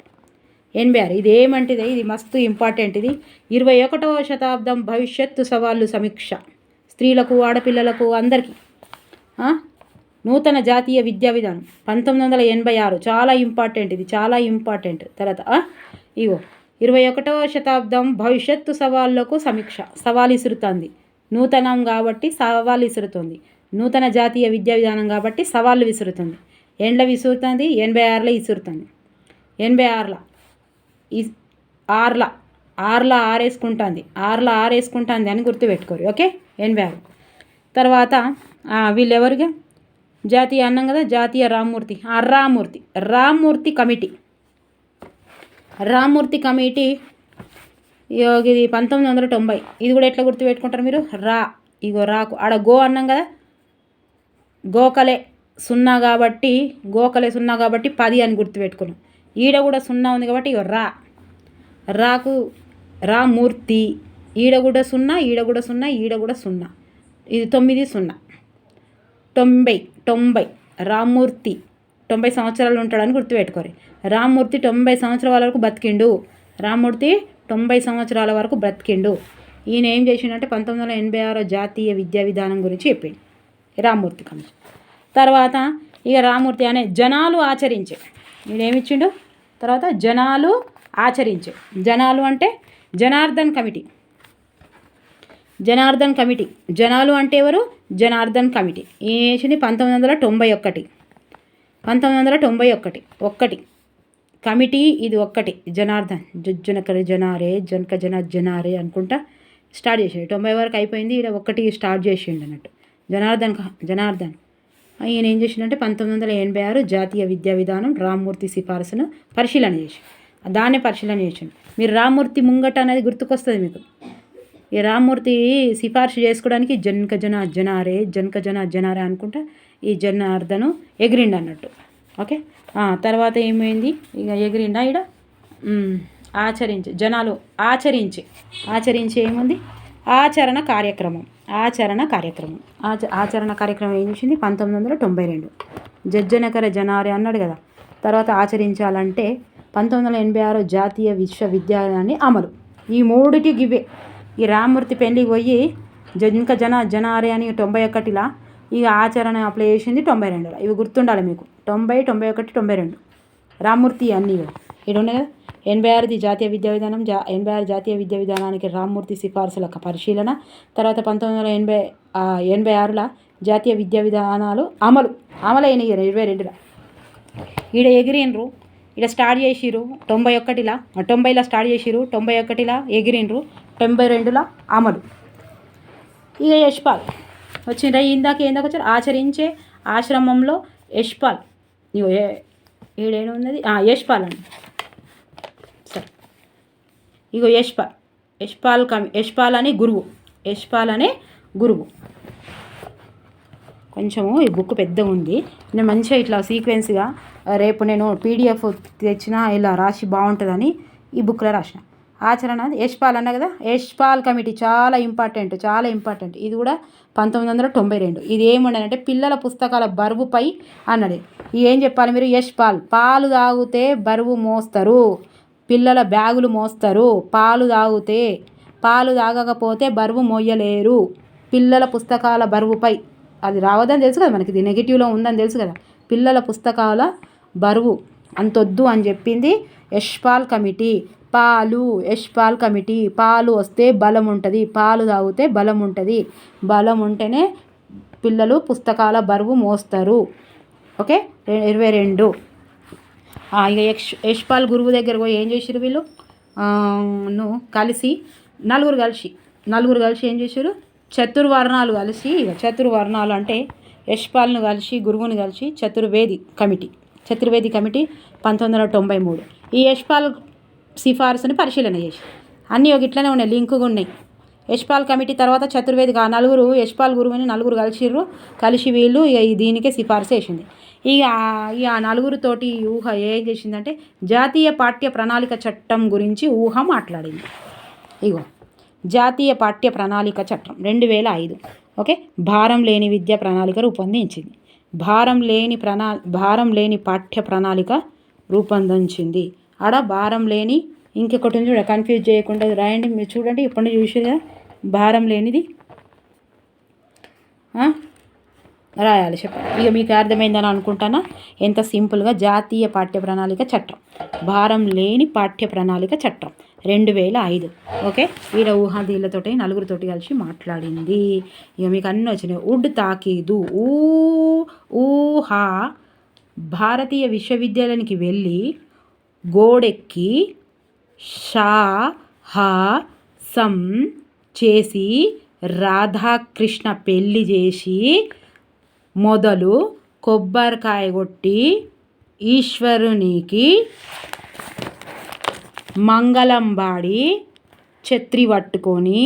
ఇది ఏమంటిది, ఇది మస్తు ఇంపార్టెంట్. ఇది 21వ శతాబ్దం భవిష్యత్తు సవాళ్ళు సమీక్ష. స్త్రీలకు, ఆడపిల్లలకు, అందరికీ నూతన జాతీయ విద్యా విధానం 1986 చాలా ఇంపార్టెంట్. ఇది చాలా ఇంపార్టెంట్. తర్వాత 21వ శతాబ్దం భవిష్యత్తు సవాళ్ళకు సమీక్ష. సవాలు ఇసురుతుంది. నూతనం కాబట్టి సవాలు ఇసురుతుంది. నూతన జాతీయ విద్యా విధానం కాబట్టి సవాళ్ళు విసురుతుంది. ఎండ్ల విసురుతుంది, 86లో ఇసురుతుంది. 86ల ఆర్ల ఆరేసుకుంటుంది అని గుర్తుపెట్టుకోరు. ఓకే, 86. తర్వాత వీళ్ళెవరుగా జాతీయ అన్నం కదా, జాతీయ రామ్మూర్తి. రామ్మూర్తి కమిటీ. రామ్మూర్తి కమిటీ ఇది 1990. ఇది కూడా ఎట్లా గుర్తుపెట్టుకుంటారు మీరు? రాకు ఆడ గో అన్నాం కదా, గోకలే 0 కాబట్టి 10 అని గుర్తుపెట్టుకున్నాం. ఈడ కూడా 0 ఉంది కాబట్టి రాకు రామూర్తి. ఈడ కూడా 0, ఈడ కూడా 0, ఈడ కూడా 0. ఇది 9, 0. 90 రామ్మూర్తి 90 సంవత్సరాలు ఉంటాడని గుర్తుపెట్టుకోరు. రామ్మూర్తి 90 సంవత్సరాల వరకు బతికిండు. ఈయన ఏం చేసిండంటే 1986 జాతీయ విద్యా విధానం గురించి చెప్పిండు రామ్మూర్తి కమిషన్. తర్వాత ఇక రామ్మూర్తి అనే జనాలు ఆచరించే ఈయనేమిచ్చిండు. తర్వాత జనాలు ఆచరించే. జనాలు అంటే జనార్దన్ కమిటీ. జనాలు అంటే ఎవరు? జనార్దన్ కమిటీ. ఈ వేసింది 1991. ఒక్కటి కమిటీ, ఇది ఒక్కటి. జనార్దన్ జనారే అనుకుంటా స్టార్ట్ చేసిండు. 90 వరకు అయిపోయింది, ఇక్కడ ఒక్కటి స్టార్ట్ చేసిండు అన్నట్టు. జనార్దన్ ఈయన ఏం చేసిండంటే 1986 జాతీయ విద్యా విధానం రామ్మూర్తి సిఫారసును పరిశీలన చేసిండు. మీరు రామ్మూర్తి ముంగట అనేది గుర్తుకొస్తుంది మీకు. ఈ రామ్మూర్తి సిఫార్సు చేసుకోవడానికి జనారే అనుకుంటా ఈ జనార్దను ఎగిరిండు అన్నట్టు. ఓకే, తర్వాత ఏమైంది ఇక ఎగిరిండా ఈడ జనాలు ఆచరించే ఏముంది? ఆచరణ కార్యక్రమం ఏం చేసింది? 1992 జజ్జనకర జనారే అన్నాడు కదా. తర్వాత ఆచరించాలంటే 1986 జాతీయ విశ్వవిద్యాలయాన్ని అమలు. ఈ మూడిటి గివే. ఈ రామ్మూర్తి పెళ్ళికి పోయి జనారే అని 91లా ఇక ఆచరణ అప్లై చేసింది 92లో. ఇవి గుర్తుండాలి మీకు. 90, 91, 92 రామ్మూర్తి అన్నీ ఇక్కడ ఉన్నాయి కదా. 86 జాతీయ విద్యా విధానం. 86 జాతీయ విద్యా విధానానికి రామ్మూర్తి సిఫార్సుల పరిశీలన. తర్వాత 1986 జాతీయ విద్యా విధానాలు అమలైన 22లో ఈడ ఎగిరినరు. ఇక్కడ స్టార్ట్ చేసిరు 90లో స్టార్ట్ చేసిరు. 91లో ఎగిరినరు. 92లో అమలు. ఇక యశ్పాల్ వచ్చిండ్రా. ఇందాక వచ్చారు ఆచరించే ఆశ్రమంలో యశ్పాల్. ఇగో ఈడేమున్నది? యశ్పాల్ అండి. సరే, ఇగో యశ్పాల్ అనే గురువు. కొంచెము ఈ బుక్ పెద్దగా ఉంది. నేను మంచిగా ఇట్లా సీక్వెన్స్గా రేపు నేను పీడిఎఫ్ తెచ్చినా ఇలా రాసి బాగుంటుందని ఈ బుక్లో రాసిన. ఆచరణ యశ్పాల్ అన్న కదా. యశ్పాల్ కమిటీ చాలా ఇంపార్టెంట్. ఇది కూడా 1992. ఇది ఏముండదంటే పిల్లల పుస్తకాల బరువుపై అన్నది. ఏం చెప్పాలి మీరు? యశ్పాల్ పాలు తాగితే బరువు మోస్తారు, పిల్లల బ్యాగులు మోస్తారు. పాలు తాగకపోతే బరువు మోయలేరు. పిల్లల పుస్తకాల బరువుపై అది రావద్దని తెలుసు కదా మనకి. ఇది నెగిటివ్లో ఉందని తెలుసు కదా. పిల్లల పుస్తకాల బరువు అంతొద్దు అని చెప్పింది యశ్పాల్ కమిటీ. యశ్పాల్ కమిటీ. పాలు వస్తే బలం ఉంటుంది, పాలు తాగితే బలం ఉంటుంది. బలం ఉంటేనే పిల్లలు పుస్తకాల బరువు మోస్తారు. ఓకే, 22. ఇక యశ్పాల్ గురువు దగ్గర పోయి ఏం చేసారు వీళ్ళు? కలిసి నలుగురు కలిసి ఏం చేశారు? చతుర్వర్ణాలు కలిసి. ఇక చతుర్వర్ణాలు అంటే యశ్పాల్ను కలిసి గురువుని కలిసి చతుర్వేది కమిటీ 1993 ఈ యశ్పాల్ సిఫార్సుని పరిశీలన చేసి అన్నీ ఒక ఇట్లనే ఉన్నాయి, లింకుగా ఉన్నాయి. యశ్పాల్ కమిటీ తర్వాత చతుర్వేది నలుగురు యశ్పాల్ గురువుని నలుగురు కలిసి వీళ్ళు దీనికే సిఫార్సు చేసింది. ఇక ఆ నలుగురితోటి ఊహ ఏం చేసిందంటే జాతీయ పాఠ్య ప్రణాళిక చట్టం గురించి ఊహ మాట్లాడింది. ఇగో జాతీయ పాఠ్య ప్రణాళిక చట్టం 2005 ఓకే. భారం లేని విద్యా ప్రణాళిక రూపొందించింది. భారం లేని పాఠ్య ప్రణాళిక రూపొందించింది. ఆడ భారం లేని ఇంకొకటి ఉంది చూడ, కన్ఫ్యూజ్ చేయకుండా రాయండి. మీరు చూడండి, ఇప్పుడు చూసిగా భారం లేనిది రాయాలి చెప్పండి. ఇక మీకు అర్థమైందని అనుకుంటానా. ఎంత సింపుల్గా జాతీయ పాఠ్య ప్రణాళిక చట్టం, భారం లేని పాఠ్య ప్రణాళిక చట్టం 2005 ఓకే. వీళ్ళ ఊహాదీళ్ళతోటి నలుగురితోటి కలిసి మాట్లాడింది. ఇక మీకు అన్నీ వచ్చినాయి. ఉడ్ తాకీదు ఊహా భారతీయ విశ్వవిద్యాలయానికి వెళ్ళి గోడెక్కి సాహసం చేసి రాధాకృష్ణ పెళ్లి చేసి మొదలు కొబ్బరికాయ కొట్టి ఈశ్వరునికి మంగళం పాడి ఛత్రి పట్టుకొని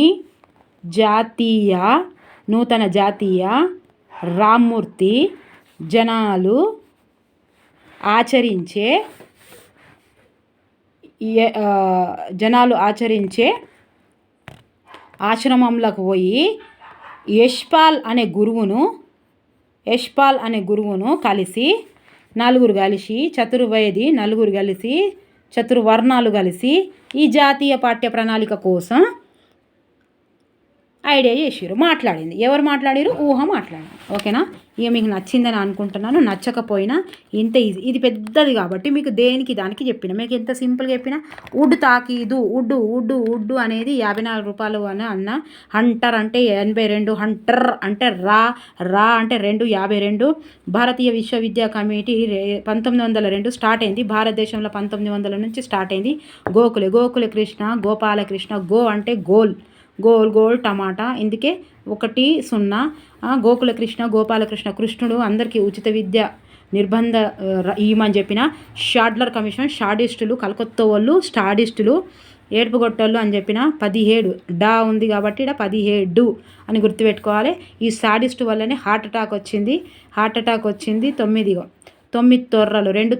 నూతన జాతీయ రామ్మూర్తి జనాలు ఆచరించే ఆశ్రమంలోకి పోయి యశ్పాల్ అనే గురువును కలిసి చతుర్వర్ణాలు కలిసి ఈ జాతీయ పాఠ్య ప్రణాళిక కోసం ఐడియా చేసిరు. మాట్లాడింది ఎవరు మాట్లాడిరు? ఊహ మాట్లాడింది. ఓకేనా. ఇక మీకు నచ్చిందని అనుకుంటున్నాను. నచ్చకపోయినా ఇంత ఈజీ, ఇది పెద్దది కాబట్టి మీకు దేనికి దానికి చెప్పిన, మీకు ఎంత సింపుల్గా చెప్పిన. ఉడ్ తాకీదు ఉడ్డు అనేది 54 రూపాయలు అని అన్న. హంటర్ అంటే 82, హంటర్ అంటే రా అంటే 252. భారతీయ విశ్వవిద్యా కమిటీ 1902 స్టార్ట్ అయింది. భారతదేశంలో 1900 నుంచి స్టార్ట్ అయింది. గోకుల కృష్ణ గోపాలకృష్ణ, గో అంటే గోల్ టమాటా, ఇందుకే 10 గోకుల కృష్ణ గోపాలకృష్ణ కృష్ణుడు అందరికీ ఉచిత విద్య నిర్బంధ ఇవ్వమని చెప్పిన షాడ్లర్ కమిషన్. షాడిస్టులు కలకత్తా వాళ్ళు స్టాడిస్టులు ఏడుపుగొట్టోళ్ళు అని చెప్పిన 17 డా ఉంది కాబట్టి ఇక్కడ 17 అని గుర్తుపెట్టుకోవాలి. ఈ సాడిస్టు వల్లనే హార్ట్ అటాక్ వచ్చింది. 9 తొర్రలు 2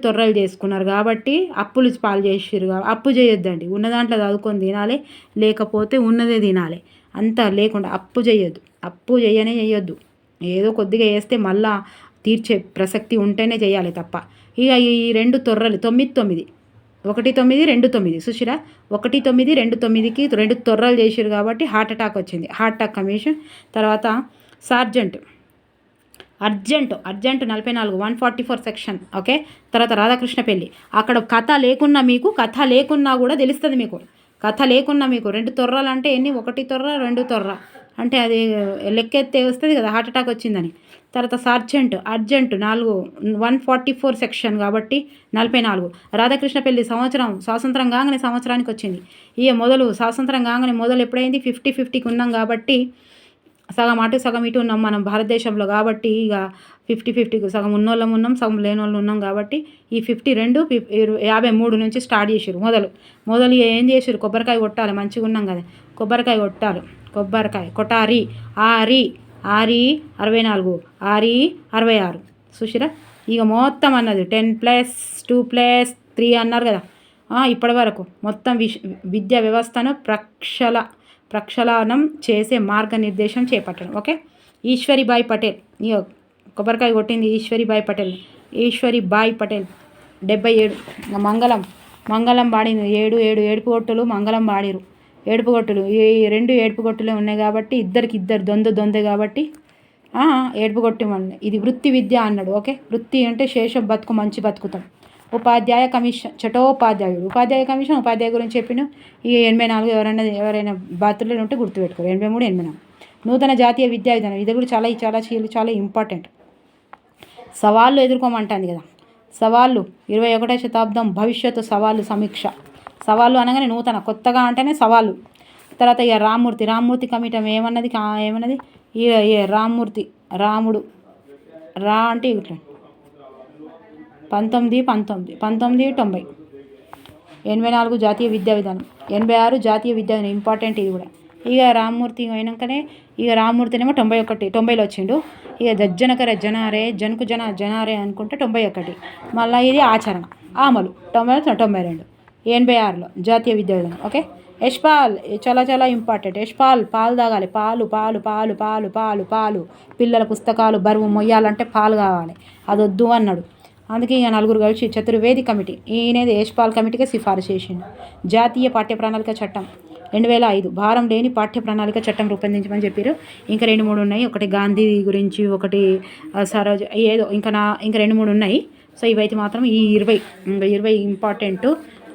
తొర్రలు చేసుకున్నారు కాబట్టి అప్పులు పాలు చేసిర్రు. అప్పు చేయొద్దండి, ఉన్న దాంట్లో చదువుకొని తినాలి, లేకపోతే ఉన్నదే తినాలి. అంతా లేకుండా అప్పు చేయొద్దు. ఏదో కొద్దిగా వేస్తే మళ్ళా తీర్చే ప్రసక్తి ఉంటేనే చేయాలి తప్ప. ఇక ఈ 2 తొర్రలు 9 1 9 2 9 సుశిరా 1 9 2 9కి 2 తొర్రలు చేసిరు కాబట్టి హార్ట్ అటాక్ వచ్చింది. Heart attack commission. తర్వాత అర్జెంట్ 44 144 సెక్షన్ ఓకే. తర్వాత రాధాకృష్ణ పెళ్ళి. అక్కడ కథ లేకున్నా కూడా తెలుస్తుంది మీకు. కథ లేకున్నా మీకు 2 తొర్రలు అంటే ఎన్ని? 1 తొర్ర 2 తొర్ర అంటే అది లెక్కెత్తే వస్తుంది కదా హార్ట్ అటాక్ వచ్చిందని. తర్వాత అర్జెంట్ 144 సెక్షన్ కాబట్టి 44. రాధాకృష్ణ పెళ్ళి స్వాతంత్రం కాగానే సంవత్సరానికి వచ్చింది. స్వాతంత్రం కాగానే ఎప్పుడైంది? 50-50కి ఉన్నాం కాబట్టి సగం అటు సగం ఇటు ఉన్నాం మనం భారతదేశంలో కాబట్టి ఇక 50-50కి సగం ఉన్నోళ్ళం ఉన్నాం, సగం లేని వాళ్ళు ఉన్నాం కాబట్టి ఈ 53 నుంచి స్టార్ట్ చేసారు. మొదలు ఏం చేసారు? కొబ్బరికాయ కొట్టాలి, మంచిగా ఉన్నాం కదా, కొబ్బరికాయ కొట్టాలి. ఆరి 64 66 చూసిరా. ఇక మొత్తం అన్నది 10+2+3 అన్నారు కదా. ఇప్పటి వరకు మొత్తం విద్యా వ్యవస్థను ప్రక్షాళనం చేసే మార్గనిర్దేశం చేపట్టడం ఓకే. ఈశ్వరీబాయి పటేల్ కొబ్బరికాయ కొట్టింది. ఈశ్వరీబాయి పటేల్ 77. మంగళం పాడింది. 7 ఏడుపుగొట్టులు మంగళం పాడిరు. ఏడుపుగొట్టులు ఈ 2 ఏడుపుగొట్టులే ఉన్నాయి కాబట్టి ఇద్దరు దొందే కాబట్టి ఏడుపుగొట్టమని. ఇది వృత్తి విద్య అన్నాడు ఓకే. వృత్తి అంటే శేషం బతుకు మంచి బతుకుతాం. ఉపాధ్యాయ కమిషన్ ఉపాధ్యాయ కమిషన్ ఉపాధ్యాయ గురించి చెప్పిన. ఈ 84 ఎవరైనా బాత్రూంలో ఉంటే గుర్తుపెట్టుకోరు. 83 84. నూతన జాతీయ విద్యా విధానం ఇది కూడా చాలా ఇంపార్టెంట్. సవాళ్ళు ఎదుర్కోమంటుంది కదా. సవాళ్ళు 21వ శతాబ్దం భవిష్యత్తు సవాళ్ళు సమీక్ష. సవాళ్ళు అనగానే నూతన కొత్తగా అంటేనే సవాళ్ళు. తర్వాత ఇక రామ్మూర్తి కమిటీ ఏమన్నది ఏమన్నది ఈ రామ్మూర్తి రాముడు రా అంటే ఇట్లా 1990 84 జాతీయ విద్యా విధానం 86 జాతీయ విద్యా విధానం ఇంపార్టెంట్ ఇది కూడా. ఇక రామ్మూర్తి అయినాకనే ఇక రామ్మూర్తినేమో 90లో వచ్చిండు. ఇక జజ్జనకర జనారే జనకు జనారే అనుకుంటే 91. మళ్ళీ ఇది ఆచరణ అమలు 92 86లో జాతీయ విద్యా విధానం. ఓకే. యశ్పాల్ చాలా ఇంపార్టెంట్. యశ్పాల్ పాలు తాగాలి. పాలు పిల్లల పుస్తకాలు బరువు మొయ్యాలంటే పాలు కావాలి, అది వద్దు అన్నాడు. అందుకే ఇక నలుగురు కలిసి చతుర్వేది కమిటీ ఈయనేది యశ్పాల్ కమిటీకే సిఫారసు చేసిండు. జాతీయ పాఠ్య ప్రణాళిక చట్టం 2005 భారం లేని పాఠ్య ప్రణాళిక చట్టం రూపొందించమని చెప్పారు. ఇంకా 2-3 ఉన్నాయి. ఒకటి గాంధీ గురించి, ఒకటి సరోజ్ ఏదో ఇంకా 2-3 ఉన్నాయి. సో ఇవైతే మాత్రం ఈ 20 ఇంపార్టెంట్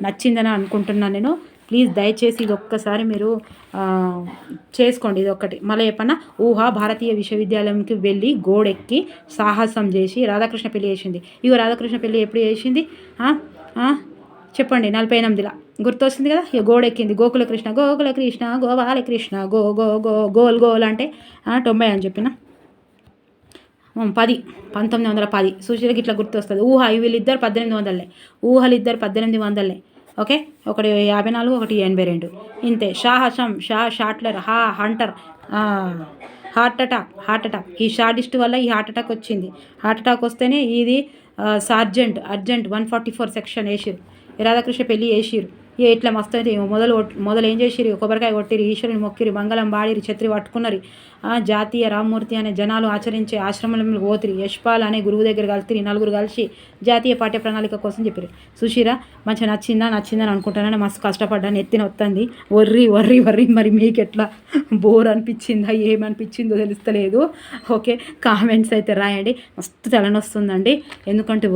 నచ్చిందని అనుకుంటున్నాను నేను. ప్లీజ్ దయచేసి ఇది ఒక్కసారి మీరు చేసుకోండి. ఇది ఒక్కటి మళ్ళీ చెప్పన్నా. భారతీయ విశ్వవిద్యాలయంకి వెళ్ళి గోడెక్కి సాహసం చేసి రాధాకృష్ణ పెళ్లి చేసింది. ఇగో రాధాకృష్ణ పెళ్లి ఎప్పుడు చేసింది చెప్పండి? 48లా గుర్తొస్తుంది కదా. ఇక గోడెక్కింది గోకుల కృష్ణ గోవాలి కృష్ణ గోల్ అంటే 90 అని చెప్పిన 1910 సూచనకి ఇట్లా గుర్తొస్తుంది. వీళ్ళిద్దరు 1800. ఊహలిద్దరు 1800. ఓకే. ఒకటి 54, ఒకటి 82. ఇంతే. సాహసం షాట్లర్ హంటర్ హార్ట్ అటాక్ ఈ షాడిస్ట్ వల్ల ఈ హార్ట్ అటాక్ వచ్చింది. హార్ట్ అటాక్ వస్తేనే ఇది అర్జెంట్ 144 సెక్షన్ వేసిరు. రాధాకృష్ణ పెళ్లి వేసిరు. ఇట్లా మస్తు అయితే మొదలు ఏం చేసిరు? కొబ్బరికాయ కొట్టిరు, ఈశ్వరుని మొక్కిరి, మంగళం బాడిరి, ఛత్రి పట్టుకున్నరి. జాతీయ రామ్మూర్తి అనే జనాలు ఆచరించే ఆశ్రమంలో పోతిరి. యశ్పాల్ అనే గురువు దగ్గర కలిసిరి. నలుగురు కలిసి జాతీయ పాఠ్య ప్రణాళిక కోసం చెప్పారు. సుశీరా మంచిగా నచ్చిందని అనుకుంటానని మస్తు కష్టపడ్డాను. ఎత్తిన వస్తుంది వర్రి. మరి మీకు ఎట్లా బోర్ అనిపించిందా, ఏమనిపించిందో తెలుస్తలేదు. ఓకే. కామెంట్స్ అయితే రాయండి. మస్తు తలనొస్తుందండి, ఎందుకంటే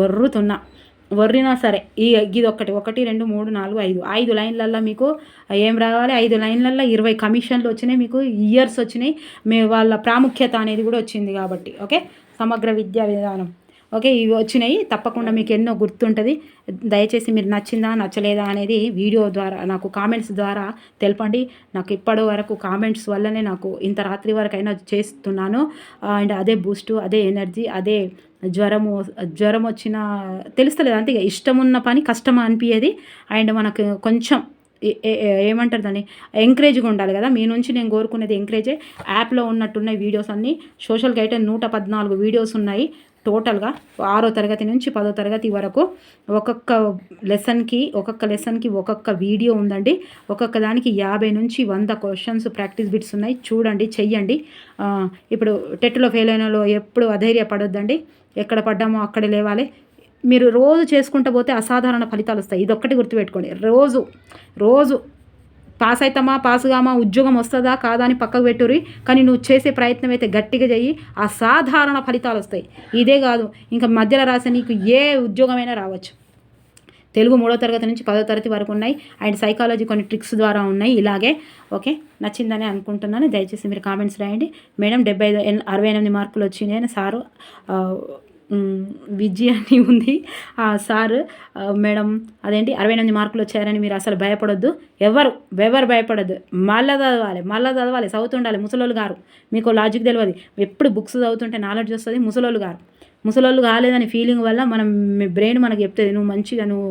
వర్రినా సరే. ఇది 1 2 3 4 5 లైన్లల్లో మీకు ఏం రావాలి? 5 లైన్లల్లో 20 కమిషన్లు వచ్చినాయి, మీకు ఇయర్స్ వచ్చినాయి, వాళ్ళ ప్రాముఖ్యత అనేది కూడా వచ్చింది కాబట్టి. ఓకే. సమగ్ర విద్యా విధానం. ఓకే. ఇవి వచ్చినాయి. తప్పకుండా మీకు ఎన్నో గుర్తుంటుంది. దయచేసి మీరు నచ్చిందా నచ్చలేదా అనేది వీడియో ద్వారా నాకు కామెంట్స్ ద్వారా తెలపండి. నాకు ఇప్పటి వరకు కామెంట్స్ వల్లనే నాకు ఇంత రాత్రి వరకైనా చేస్తున్నాను. అండ్ అదే బూస్టు, అదే ఎనర్జీ, అదే జ్వరం వచ్చిన తెలుస్తలేదు అంతే. ఇక ఇష్టం ఉన్న పని కష్టం అనిపించేది. అండ్ మనకు కొంచెం ఏమంటారు దాన్ని, ఎంకరేజ్గా ఉండాలి కదా. మీ నుంచి నేను కోరుకునేది ఎంకరేజే. యాప్లో ఉన్నట్టున్నాయి వీడియోస్ అన్నీ. సోషల్కి అయితే 114 వీడియోస్ ఉన్నాయి టోటల్గా. 6వ తరగతి నుంచి 10వ తరగతి వరకు ఒక్కొక్క లెసన్కి ఒక్కొక్క వీడియో ఉందండి. ఒక్కొక్క దానికి 50 నుంచి 100 క్వశ్చన్స్ ప్రాక్టీస్ బిట్స్ ఉన్నాయి. చూడండి, చెయ్యండి. ఇప్పుడు టెట్లో ఫెయిల్ అయిన వాళ్ళు ఎప్పుడు అధైర్యపడొద్దండి. ఎక్కడ పడ్డామో అక్కడే లేవాలి. మీరు రోజు చేసుకుంటూ పోతే అసాధారణ ఫలితాలు వస్తాయి. ఇదొక్కటి గుర్తుపెట్టుకోండి. రోజు పాస్ అవుతామా పాస్ కామా, ఉద్యోగం వస్తుందా కాదా అని పక్కకు పెట్టుర్రి. కానీ నువ్వు చేసే ప్రయత్నం అయితే గట్టిగా చెయ్యి, అసాధారణ ఫలితాలు వస్తాయి. ఇదే కాదు, ఇంకా మధ్యలో రాసే నీకు ఏ ఉద్యోగమైనా రావచ్చు. తెలుగు 3వ తరగతి నుంచి 10వ తరగతి వరకు ఉన్నాయి. అండ్ సైకాలజీ కొన్ని ట్రిక్స్ ద్వారా ఉన్నాయి. ఇలాగే. ఓకే. నచ్చిందని అనుకుంటున్నాను. దయచేసి మీరు కామెంట్స్ రాయండి. మేడం 68 మార్కులు వచ్చినాయని సారు విజయ అని ఉంది. సార్ మేడం అదేంటి 68 మార్కులు వచ్చారని మీరు అసలు భయపడొద్దు. ఎవరు భయపడొద్దు. మళ్ళీ చదవాలి, చదువుతుండాలి. ముసలోళ్ళు గారు మీకు లాజిక్ తెలియదు. ఎప్పుడు బుక్స్ చదువుతుంటే నాలెడ్జ్ వస్తుంది. ముసలోళ్ళు కాలేదని ఫీలింగ్ వల్ల మీ బ్రెయిన్ మనకు చెప్తుంది నువ్వు మంచిగా, నువ్వు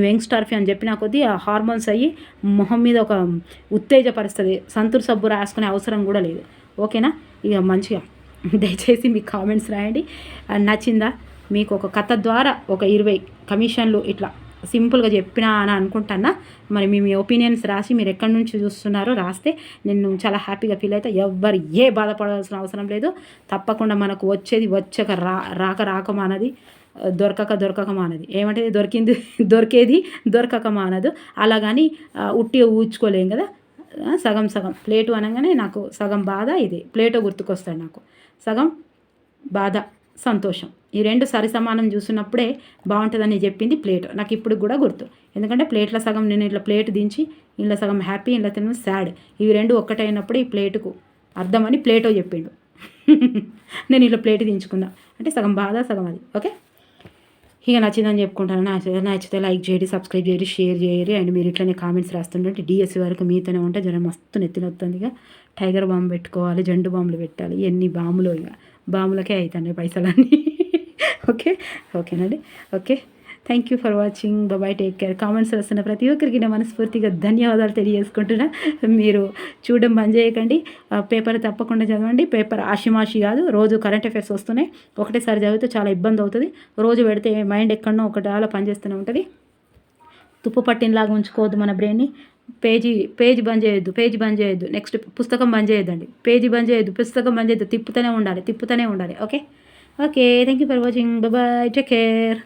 యంగ్స్టార్వి అని చెప్పినా కొద్దీ ఆ హార్మోన్స్ అయ్యి మొహం మీద ఒక ఉత్తేజపరుస్తుంది. సంతూర్ సబ్బు రాసుకునే అవసరం కూడా లేదు. ఓకేనా? ఇక మంచిగా దయచేసి మీ కామెంట్స్ రాయండి. నచ్చిందా? మీకు ఒక కథ ద్వారా ఒక 20 కమిషన్లు ఇట్లా సింపుల్గా చెప్పినా అని అనుకుంటున్నా. మరి మీ ఒపీనియన్స్ రాసి మీరు ఎక్కడి నుంచి చూస్తున్నారో రాస్తే నేను చాలా హ్యాపీగా ఫీల్ అవుతా. ఎవ్వరు బాధపడాల్సిన అవసరం లేదు. తప్పకుండా మనకు వచ్చేది వచ్చక రాక మానది, దొరకక మానది. ఏమంటే దొరికేది దొరకక మానదు. అలాగని ఉట్టిగా ఊడ్చుకోలేం కదా. సగం ప్లేటు అనగానే నాకు సగం బాధ, ఇది ప్లేటో గుర్తుకొస్తాడు. నాకు సగం బాధ, సంతోషం, ఈ 2 సరిసమానం చూసినప్పుడే బాగుంటుందని చెప్పింది ప్లేట్. నాకు ఇప్పుడు కూడా గుర్తు. ఎందుకంటే ప్లేట్లో సగం నేను ఇట్లా ప్లేట్ దించి ఇంట్లో సగం హ్యాపీ, ఇంట్లో తిన సాడ్, ఇవి 2 ఒక్కటైనప్పుడు ఈ ప్లేటుకు అర్థమని ప్లేటో చెప్పిండు. నేను ఇట్లా ప్లేట్ దించుకున్నా అంటే సగం బాధ, సగం అది. ఓకే. ఇక నచ్చిందని చెప్పుకుంటాను. నచ్చితే లైక్ చేయండి, సబ్స్క్రైబ్ చేయండి, షేర్ చేయండి. అండ్ మీరు ఇట్లనే కామెంట్స్ రాస్తుంటే డిఎస్సి వరకు మీతోనే ఉంటే జనం మస్తు నెత్తినొస్తుంది. ఇక టైగర్ బాంబు పెట్టుకోవాలి, జండు బాంబులు పెట్టాలి. ఎన్ని బాంబులు ఇక బాంబులకే అవుతున్నాయి పైసలన్నీ. ఓకేనండి. Okay, thank you for watching. Bye, take care. Comments వస్తున్న ప్రతి ఒక్కరికి నా మనస్ఫూర్తిగా ధన్యవాదాలు తెలియజేసుకుంటున్నా. మీరు చూడడం బంద్ చేయకండి, పేపర్ తప్పకుండా చదవండి. పేపర్ ఆషిమాషి కాదు, రోజు కరెంట్ అఫైర్స్ వస్తున్నాయి. ఒకటేసారి చదివితే చాలా ఇబ్బంది అవుతుంది. రోజు పెడితే మైండ్ ఎక్కడనో ఒకటాల పనిచేస్తూనే ఉంటుంది. తుప్పు పట్టినలాగా ఉంచుకోవద్దు మన బ్రెయిన్ని. పేజీ బంద్ చేయొద్దు. నెక్స్ట్ పుస్తకం బంద్ చేయొద్దండి. పేజీ బంద్ చేయొద్దు, పుస్తకం బంద్ చేయొద్దు. తిప్పుతూనే ఉండాలి. Okay, thank you for watching. Bye, take care.